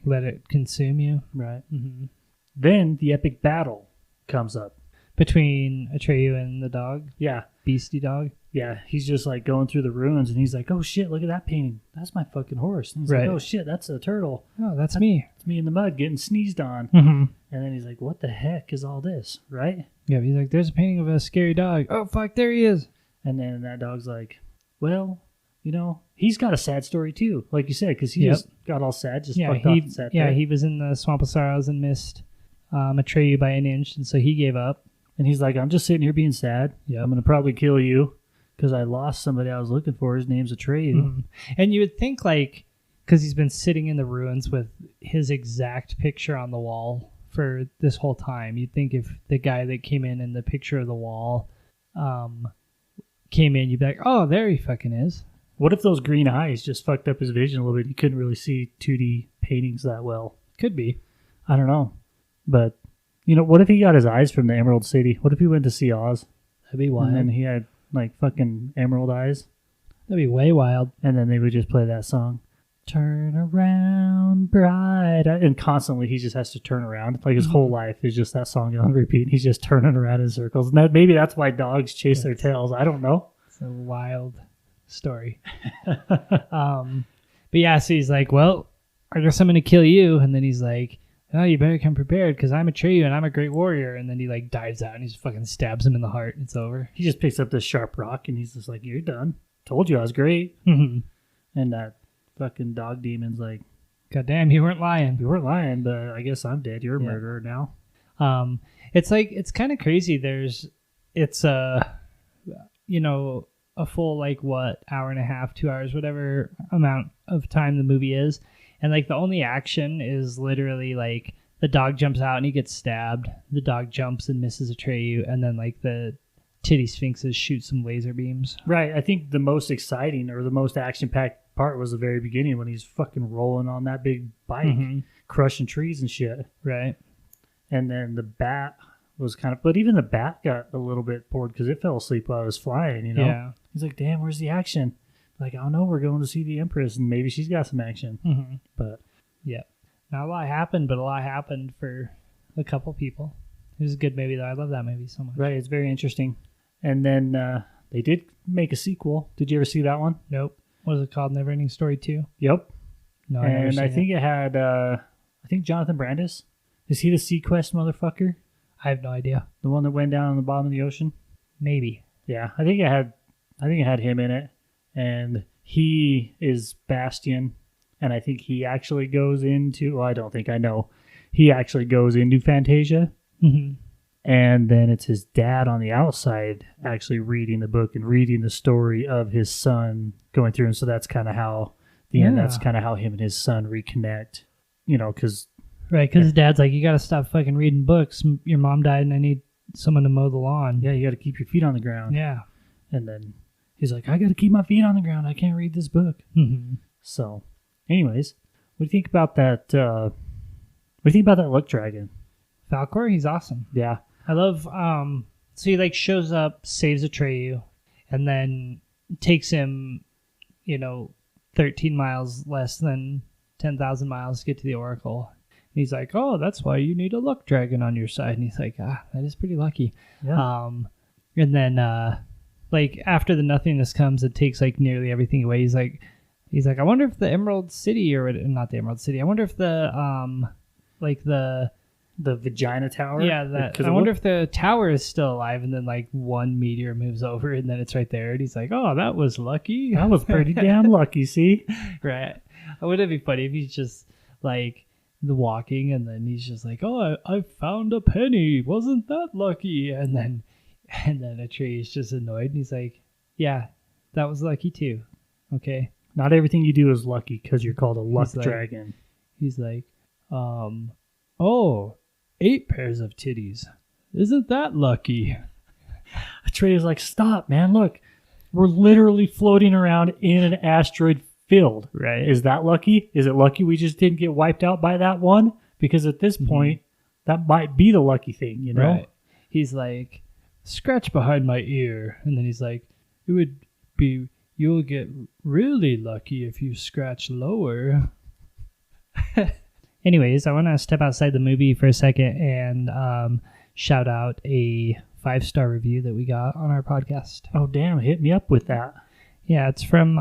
Let it consume you. Right. Then the epic battle comes up. Between Atreyu and the dog, Yeah. beastie dog. Yeah. He's just like going through the ruins, and he's like, oh shit, look at that painting. That's my fucking horse. And he's Right. like, oh shit, that's a turtle. Oh, that's me. It's me in the mud getting sneezed on. Mm-hmm. And then he's like, what the heck is all this? Right? Yeah, he's like, there's a painting of a scary dog. Oh, fuck, there he is. And then that dog's like, well, you know, he's got a sad story too, like you said, because he Yep. just got all sad, just Yeah, fucked off and sat there. he was in the Swamp of Sorrows and missed Atreyu by an inch, and so he gave up. And he's like, I'm just sitting here being sad. Yep. I'm going to probably kill you because I lost somebody I was looking for. His name's Atreyu. And you would think, like, because he's been sitting in the ruins with his exact picture on the wall for this whole time, you'd think if the guy that came in the picture of the wall came in, you'd be like, oh, there he fucking is. What if those green eyes just fucked up his vision a little bit? He couldn't really see 2D paintings that well. Could be. I don't know. But, you know, what if he got his eyes from the Emerald City? What if he went to see Oz? That'd be wild. And then he had, like, fucking emerald eyes? That'd be way wild. And then they would just play that song. Turn around, bright. And constantly he just has to turn around. Like his whole life is just that song on repeat. He's just turning around in circles. And maybe that's why dogs chase their tails. I don't know. It's a wild story. But yeah, so he's like, well, I guess I'm going to kill you. And then he's like, oh, you better come prepared because I'm Atreyu and I'm a great warrior. And then he like dives out and he just fucking stabs him in the heart. It's over. He just picks up this sharp rock and he's just like, you're done. Told you I was great. Mm-hmm. And that fucking dog demon's like, God damn, you weren't lying. you weren't lying, but I guess I'm dead. You're a murderer now. It's like, it's kind of crazy. It's you know, a full like what, hour and a half, 2 hours, whatever amount of time the movie is. And like the only action is literally like the dog jumps out and he gets stabbed. The dog jumps and misses Atreyu. And then like the titty sphinxes shoot some laser beams. Right. I think the most exciting or the most action-packed part was the very beginning when he's fucking rolling on that big bike, crushing trees and shit. Right. And then the bat was kind of, but even the bat got a little bit bored because it fell asleep while I was flying, you know? Yeah. He's like, damn, where's the action? Like, I don't know, we're going to see the Empress and maybe she's got some action. Mm-hmm. But yeah. Not a lot happened, but a lot happened for a couple people. It was a good movie though. I love that movie so much. right, it's very interesting. And then they did make a sequel. Did you ever see that one? Nope. What is it called? NeverEnding Story 2? Yep. No, I've never And seen I think it had, I think Jonathan Brandis. Is he the Sequest motherfucker? I have no idea. The one that went down on the bottom of the ocean? Maybe. Yeah, I think it had him in it. And he is Bastian. And I think he actually goes into, well, I don't think I know. He actually goes into Fantasia. Mm-hmm. And then it's his dad on the outside actually reading the book and reading the story of his son going through. And so that's kind of how the end, that's Yeah. kind of how him and his son reconnect. You know, because Right, because his dad's like, you got to stop fucking reading books. Your mom died and I need someone to mow the lawn. yeah, you got to keep your feet on the ground. Yeah. And then he's like, I got to keep my feet on the ground. I can't read this book. Mm-hmm. So, anyways, what do you think about that? What do you think about that luck dragon? Falcor, he's awesome. Yeah, I love, so he like shows up, saves Atreyu, and then takes him, 13 miles less than 10,000 miles to get to the Oracle. And he's like, oh, that's why you need a luck dragon on your side. And he's like, that is pretty lucky. yeah. And then, like after the nothingness comes, it takes like nearly everything away. He's like, I wonder if the Emerald City not the Emerald City. I wonder if the, The Vagina Tower. yeah, I wonder if the tower is still alive. And then like one meteor moves over, and then it's right there. And he's like, oh, that was lucky. that was pretty damn lucky. See, Right. Wouldn't it be funny if he's just like the walking, and then he's just like, oh, I found a penny. Wasn't that lucky? And then a tree is just annoyed, and he's like, yeah, that was lucky too. Okay. not everything you do is lucky because you're called a luck He's like- dragon. He's like, oh, 8 pairs of titties. Isn't that lucky? Atreus like, stop, man. Look, we're literally floating around in an asteroid field. Right. Is that lucky? Is it lucky we just didn't get wiped out by that one? Because at this point, that might be the lucky thing, you know? Right. He's like, scratch behind my ear. And then he's like, you'll get really lucky if you scratch lower. Anyways, I want to step outside the movie for a second and shout out a 5-star review that we got on our podcast. Oh, damn. Hit me up with that. Yeah, it's from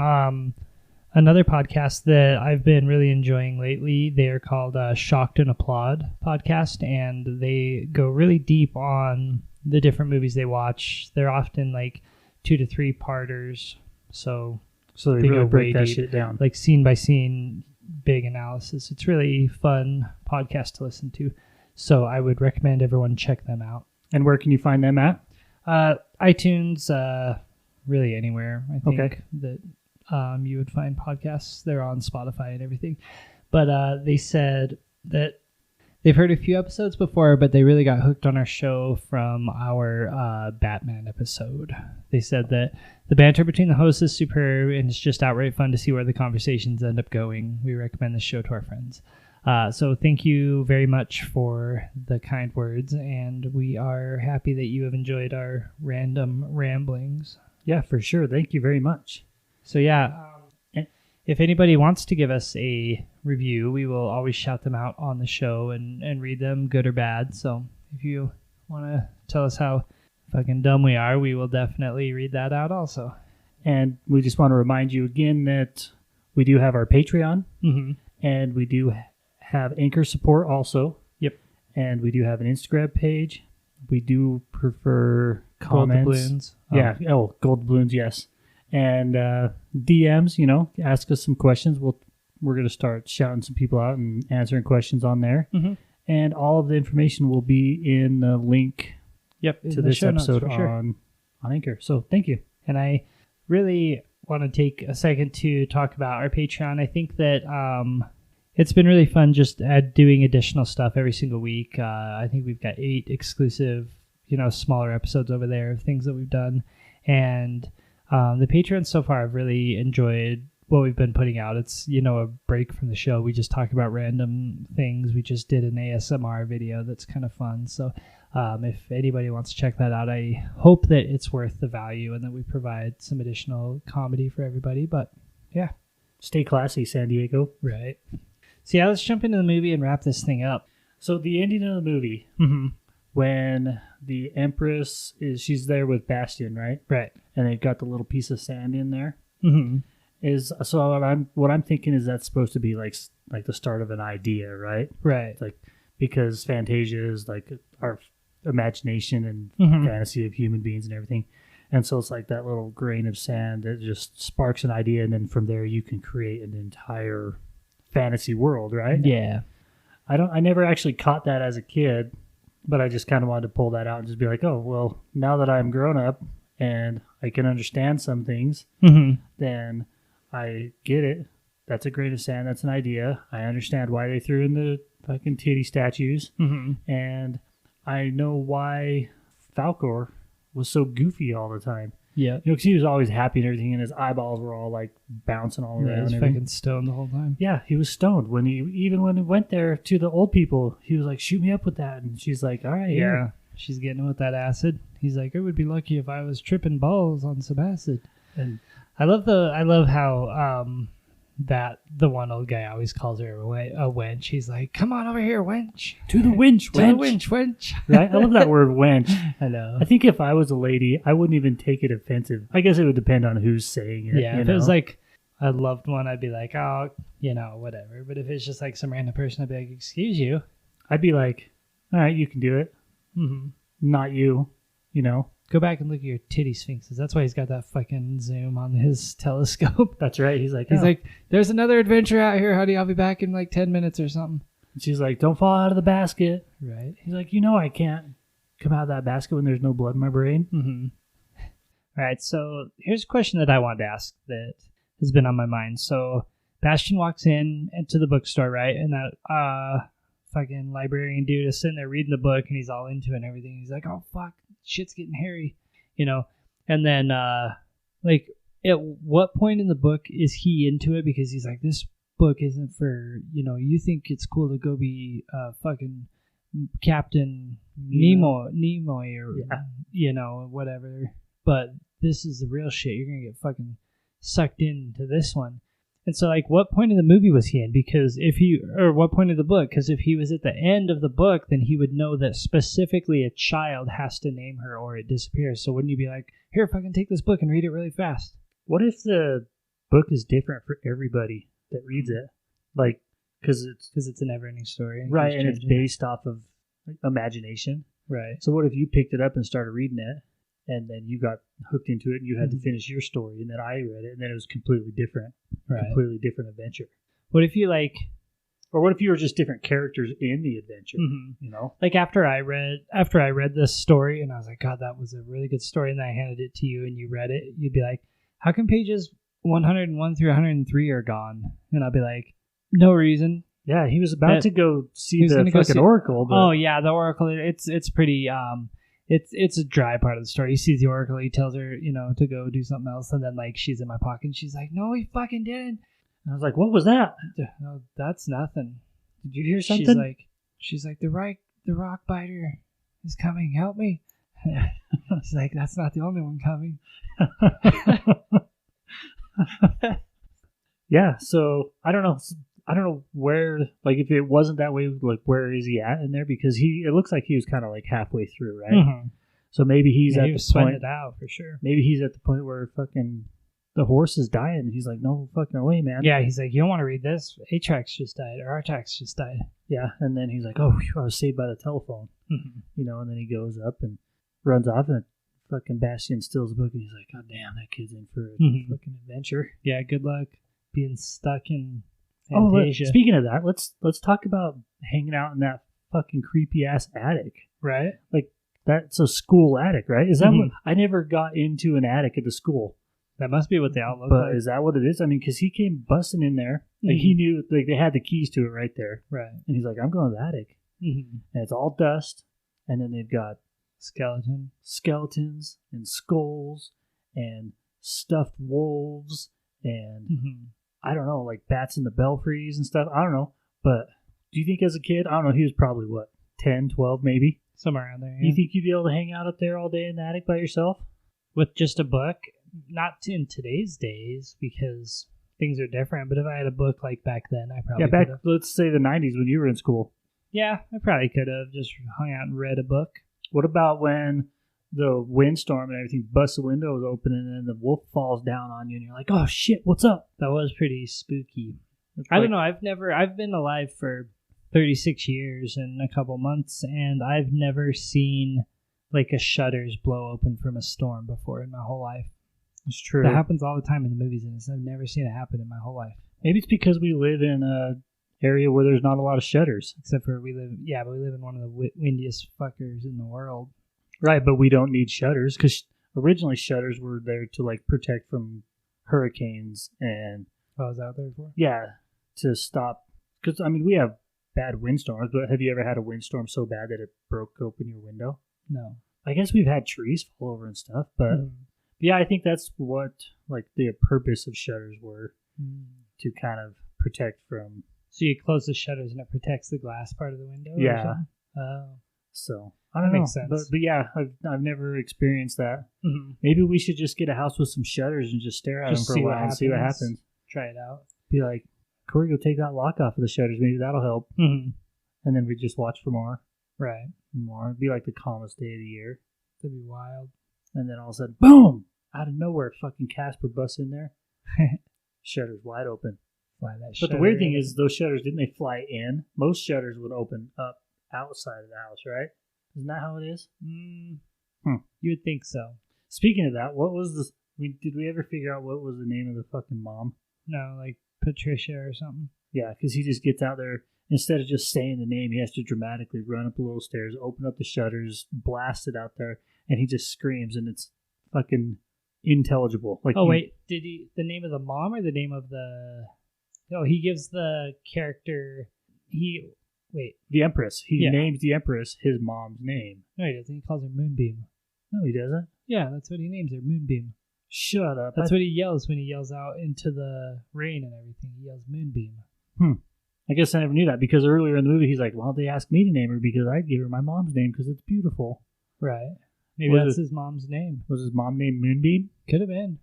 another podcast that I've been really enjoying lately. They're called Shocked and Applaud podcast, and they go really deep on the different movies they watch. They're often like 2 to 3 parters, so So they They really go break way that deep. shit down. like scene by scene, big analysis. It's really fun podcast to listen to. So I would recommend everyone check them out. And where can you find them at? iTunes, really anywhere, I think, Okay. that you would find podcasts. They're on Spotify and everything. But they said that they've heard a few episodes before, but they really got hooked on our show from our Batman episode. They said that the banter between the hosts is superb, and it's just outright fun to see where the conversations end up going. We recommend this show to our friends. So thank you very much for the kind words, and we are happy that you have enjoyed our random ramblings. Yeah, for sure. Thank you very much. So yeah, if anybody wants to give us a review, we will always shout them out on the show and read them, good or bad. So if you want to tell us how fucking dumb we are, we will definitely read that out also. And we just want to remind you again that we do have our Patreon, Mm-hmm. and we do have Anchor support also. Yep. And we do have an Instagram page. We do prefer Gold comments. doubloons. Yeah. Oh, gold balloons, yes. And DMs, ask us some questions. We're going to start shouting some people out and answering questions on there. Mm-hmm. And all of the information will be in the link Yep. in to the this show notes, episode for sure. on Anchor. So thank you. And I really want to take a second to talk about our Patreon. I think that it's been really fun just doing additional stuff every single week. I think we've got 8 exclusive, smaller episodes over there of things that we've done. And the Patreon so far, I've really enjoyed what we've been putting out. It's, a break from the show. We just talk about random things. We just did an ASMR video that's kind of fun. So if anybody wants to check that out, I hope that it's worth the value and that we provide some additional comedy for everybody. But yeah. Stay classy, San Diego. Right. So yeah, let's jump into the movie and wrap this thing up. So the ending of the movie, Mm-hmm. when the Empress she's there with Bastion, right? Right. And they've got the little piece of sand in there. Mm-hmm. What I'm thinking is that's supposed to be like the start of an idea, right? Right. It's like, because Fantasia is like our imagination and Mhm. fantasy of human beings and everything. And so it's like that little grain of sand that just sparks an idea, and then from there you can create an entire fantasy world, right? Yeah. I never actually caught that as a kid, but I just kind of wanted to pull that out and just be like, oh, well, now that I'm grown up and I can understand some things, Mm-hmm. then I get it. that's a grain of sand. That's an idea. I understand why they threw in the fucking titty statues. Mm-hmm. And I know why Falcor was so goofy all the time. Yeah. Because he was always happy and everything, and his eyeballs were all like bouncing all Yeah, around. he was and everything. fucking stoned the whole time. Yeah, he was stoned. When he went there to the old people, he was like, "Shoot me up with that," and she's like, "All right, Yeah. here." She's getting with that acid. He's like, I would be lucky if I was tripping balls on some acid. And I love how that the one old guy always calls her a wench. He's like, come on over here, wench. to the winch, To the wench. wench. Right? I love that word, wench. I know. I think if I was a lady, I wouldn't even take it offensive. I guess it would depend on who's saying it. Yeah, you if it was know? like a loved one, I'd be like, oh, whatever. But if it's just like some random person, I'd be like, excuse you. I'd be like, "All right, you can do it. Mm-hmm. Not you." You know? Go back and look at your titty sphinxes. That's why he's got that fucking zoom on his telescope. That's right. He's like, He's "Oh." like, there's another adventure out here, honey. I'll be back in like 10 minutes or something. And she's like, "Don't fall out of the basket." Right. He's like, I can't come out of that basket when there's no blood in my brain. Mm-hmm. All right, so here's a question that I wanted to ask that has been on my mind. So Bastion walks into the bookstore, right? And that fucking librarian dude is sitting there reading the book, and he's all into it and everything. He's like, oh, fuck, shit's getting hairy, And then, like, at what point in the book is he into it? Because he's like, this book isn't for, you think it's cool to go be fucking Captain Nimoy or, whatever. But this is the real shit. You're going to get fucking sucked into this one. And so, like, what point of the movie was he in? Because what point of the book? Because if he was at the end of the book, then he would know that specifically a child has to name her or it disappears. So wouldn't you be like, here, fucking take this book and read it really fast? What if the book is different for everybody that reads it? Like, because it's a never-ending story. right, and it's changing. based off of imagination. Right. So what if you picked it up and started reading it, and then you got hooked into it, and you had to Mhm. finish your story, and then I read it, and then it was completely different, Right. completely different adventure. What if you, like... Or what if you were just different characters in the adventure? Mhm. You know? Like after I read this story and I was like, God, that was a really good story, and then I handed it to you and you read it, you'd be like, how come pages 101 through 103 are gone? And I'll be like, no reason. Yeah, he was about to go see was the gonna go fucking see- oracle. But Oh yeah, the oracle. It's pretty. It's a dry part of the story. He sees the oracle. He tells her, to go do something else, and then like she's in my pocket, and she's like, no, he fucking didn't. I was like, what was that? No, that's nothing. Did you hear something? She's like, the rock biter is coming. Help me. She's like, that's not the only one coming. Yeah, so I don't know where, like, if it wasn't that way, like, where is he at in there? Because it looks like he was kind of like halfway through, right? Mm-hmm. So maybe he's at he the was sweating point. it out for sure. Maybe he's at the point where fucking the horse is dying. And he's like, no fucking way, man. Yeah, he's like, you don't want to read this. A-Trax just died, or R-Trax just died. Yeah, and then he's like, oh, phew, I was saved by the telephone. Mm-hmm. And then he goes up and runs off, and fucking Bastion steals the book, and he's like, God damn, that kid's in for a Mhm. fucking adventure. Yeah, good luck being stuck in Oh, Fantasia. speaking of that, let's talk about hanging out in that fucking creepy ass attic. Right? Like, that's a school attic, right? Is that Mhm. what I never got into an attic at the school? That must be what they all look But like. is that what it is? I mean, because he came busting in there, like he knew, like they had the keys to it right there, Right. and he's like, "I'm going to the attic," Mm-hmm. and it's all dust, and then they've got Skeleton. skeletons and skulls and stuffed wolves and Mm-hmm. I don't know, like bats in the belfries and stuff. I don't know, but do you think as a kid, I don't know, he was probably what, 10, 12 maybe? Somewhere around there. Do you think you'd be able to hang out up there all day in the attic by yourself? With just a book? Not in today's days, because things are different. But if I had a book like back then, I probably Yeah, back, could've. let's say the 90s when you were in school. Yeah, I probably could have just hung out and read a book. What about when the windstorm and everything busts the windows open and then the wolf falls down on you and you're like, oh shit, what's up? That was pretty spooky. It's I like- don't know. I've been alive for 36 years and a couple months, and I've never seen like a shutters blow open from a storm before in my whole life. It's true. That happens all the time in the movies, and I've never seen it happen in my whole life. Maybe it's because we live in a area where there's not a lot of shutters. Except for we live in one of the windiest fuckers in the world. Right, but we don't need shutters because originally shutters were there to like protect from hurricanes and Oh, is that what they're for? Yeah, to stop. Because, I mean, we have bad windstorms, but have you ever had a windstorm so bad that it broke open your window? No. I guess we've had trees fall over and stuff, but Mm-hmm. yeah, I think that's what like the purpose of shutters were, to kind of protect from. So you close the shutters and it protects the glass part of the window? or Yeah. something? Oh. So I don't That know, makes sense. but yeah, I've never experienced that. Mm-hmm. Maybe we should just get a house with some shutters and just stare at Just them for see a what while and see what happens. happens. Try it out. Be like, Corey, go take that lock off of the shutters. Maybe that'll help. Mm-hmm. And then we just watch for more. Right. It'd be like the calmest day of the year. That'd be wild. And then all of a sudden, boom! Out of nowhere, fucking Casper busts in there. Shutters wide open. Fly that But the weird thing is, those shutters, didn't they fly in? Most shutters would open up outside of the house, right? Isn't that how it is? you would think so. Speaking of that, what was this? Did we ever figure out what was the name of the fucking mom? No, like Patricia or something. Yeah, because he just gets out there. Instead of just saying the name, he has to dramatically run up the little stairs, open up the shutters, blast it out there, and he just screams, and it's fucking intelligible. Like, Wait, did he the name of the mom or the name of the? Oh, he gives the character. The Empress. He Yeah. names the Empress his mom's name. No, he doesn't. He calls her Moonbeam. No, he doesn't. Yeah, that's what he names her, Moonbeam. Shut up. That's what he yells when he yells out into the rain and everything. He yells Moonbeam. I guess I never knew that, because earlier in the movie he's like, well, they asked me to name her because I'd give her my mom's name because it's beautiful. Right. Maybe Was that's it- his mom's name. Was his mom named Moonbeam? Could have been.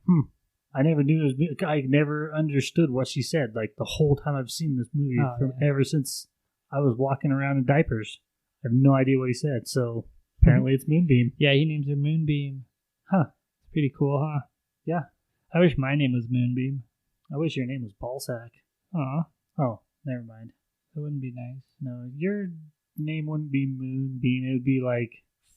I never knew it was. I never understood what she said. Like the whole time I've seen this movie, ever since I was walking around in diapers, I have no idea what he said. So apparently it's Moonbeam. Yeah, he names her Moonbeam. Huh? Pretty cool, huh? Yeah. I wish my name was Moonbeam. I wish your name was Ballsack. Aw, Oh, never mind. that wouldn't be nice. No, your name wouldn't be Moonbeam. It would be like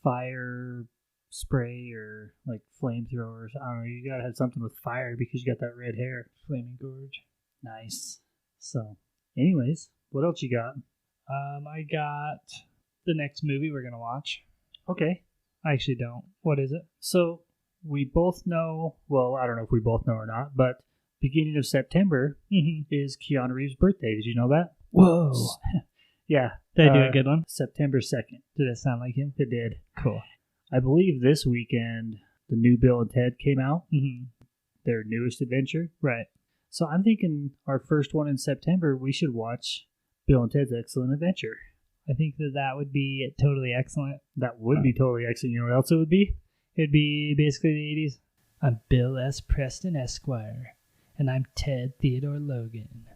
Fire Spray or like Flamethrowers. I don't know. You gotta have something with fire because you got that red hair. Flaming Gorge. Nice. So, anyways, what else you got? I got the next movie we're gonna watch. Okay. I actually don't. What is it? So we both know, well, I don't know if we both know or not, but beginning of September is Keanu Reeves' birthday. Did you know that? Whoa. Yeah. Did I do a good one? September 2nd. Did it sound like him? It did. Cool. I believe this weekend the new Bill and Ted came out, Mm-hmm. their newest adventure. Right. So I'm thinking our first one in September, we should watch Bill and Ted's Excellent Adventure. I think that would be totally excellent. That would be totally excellent. You know what else it would be? It'd be basically the 80s. I'm Bill S. Preston Esquire, and I'm Ted Theodore Logan.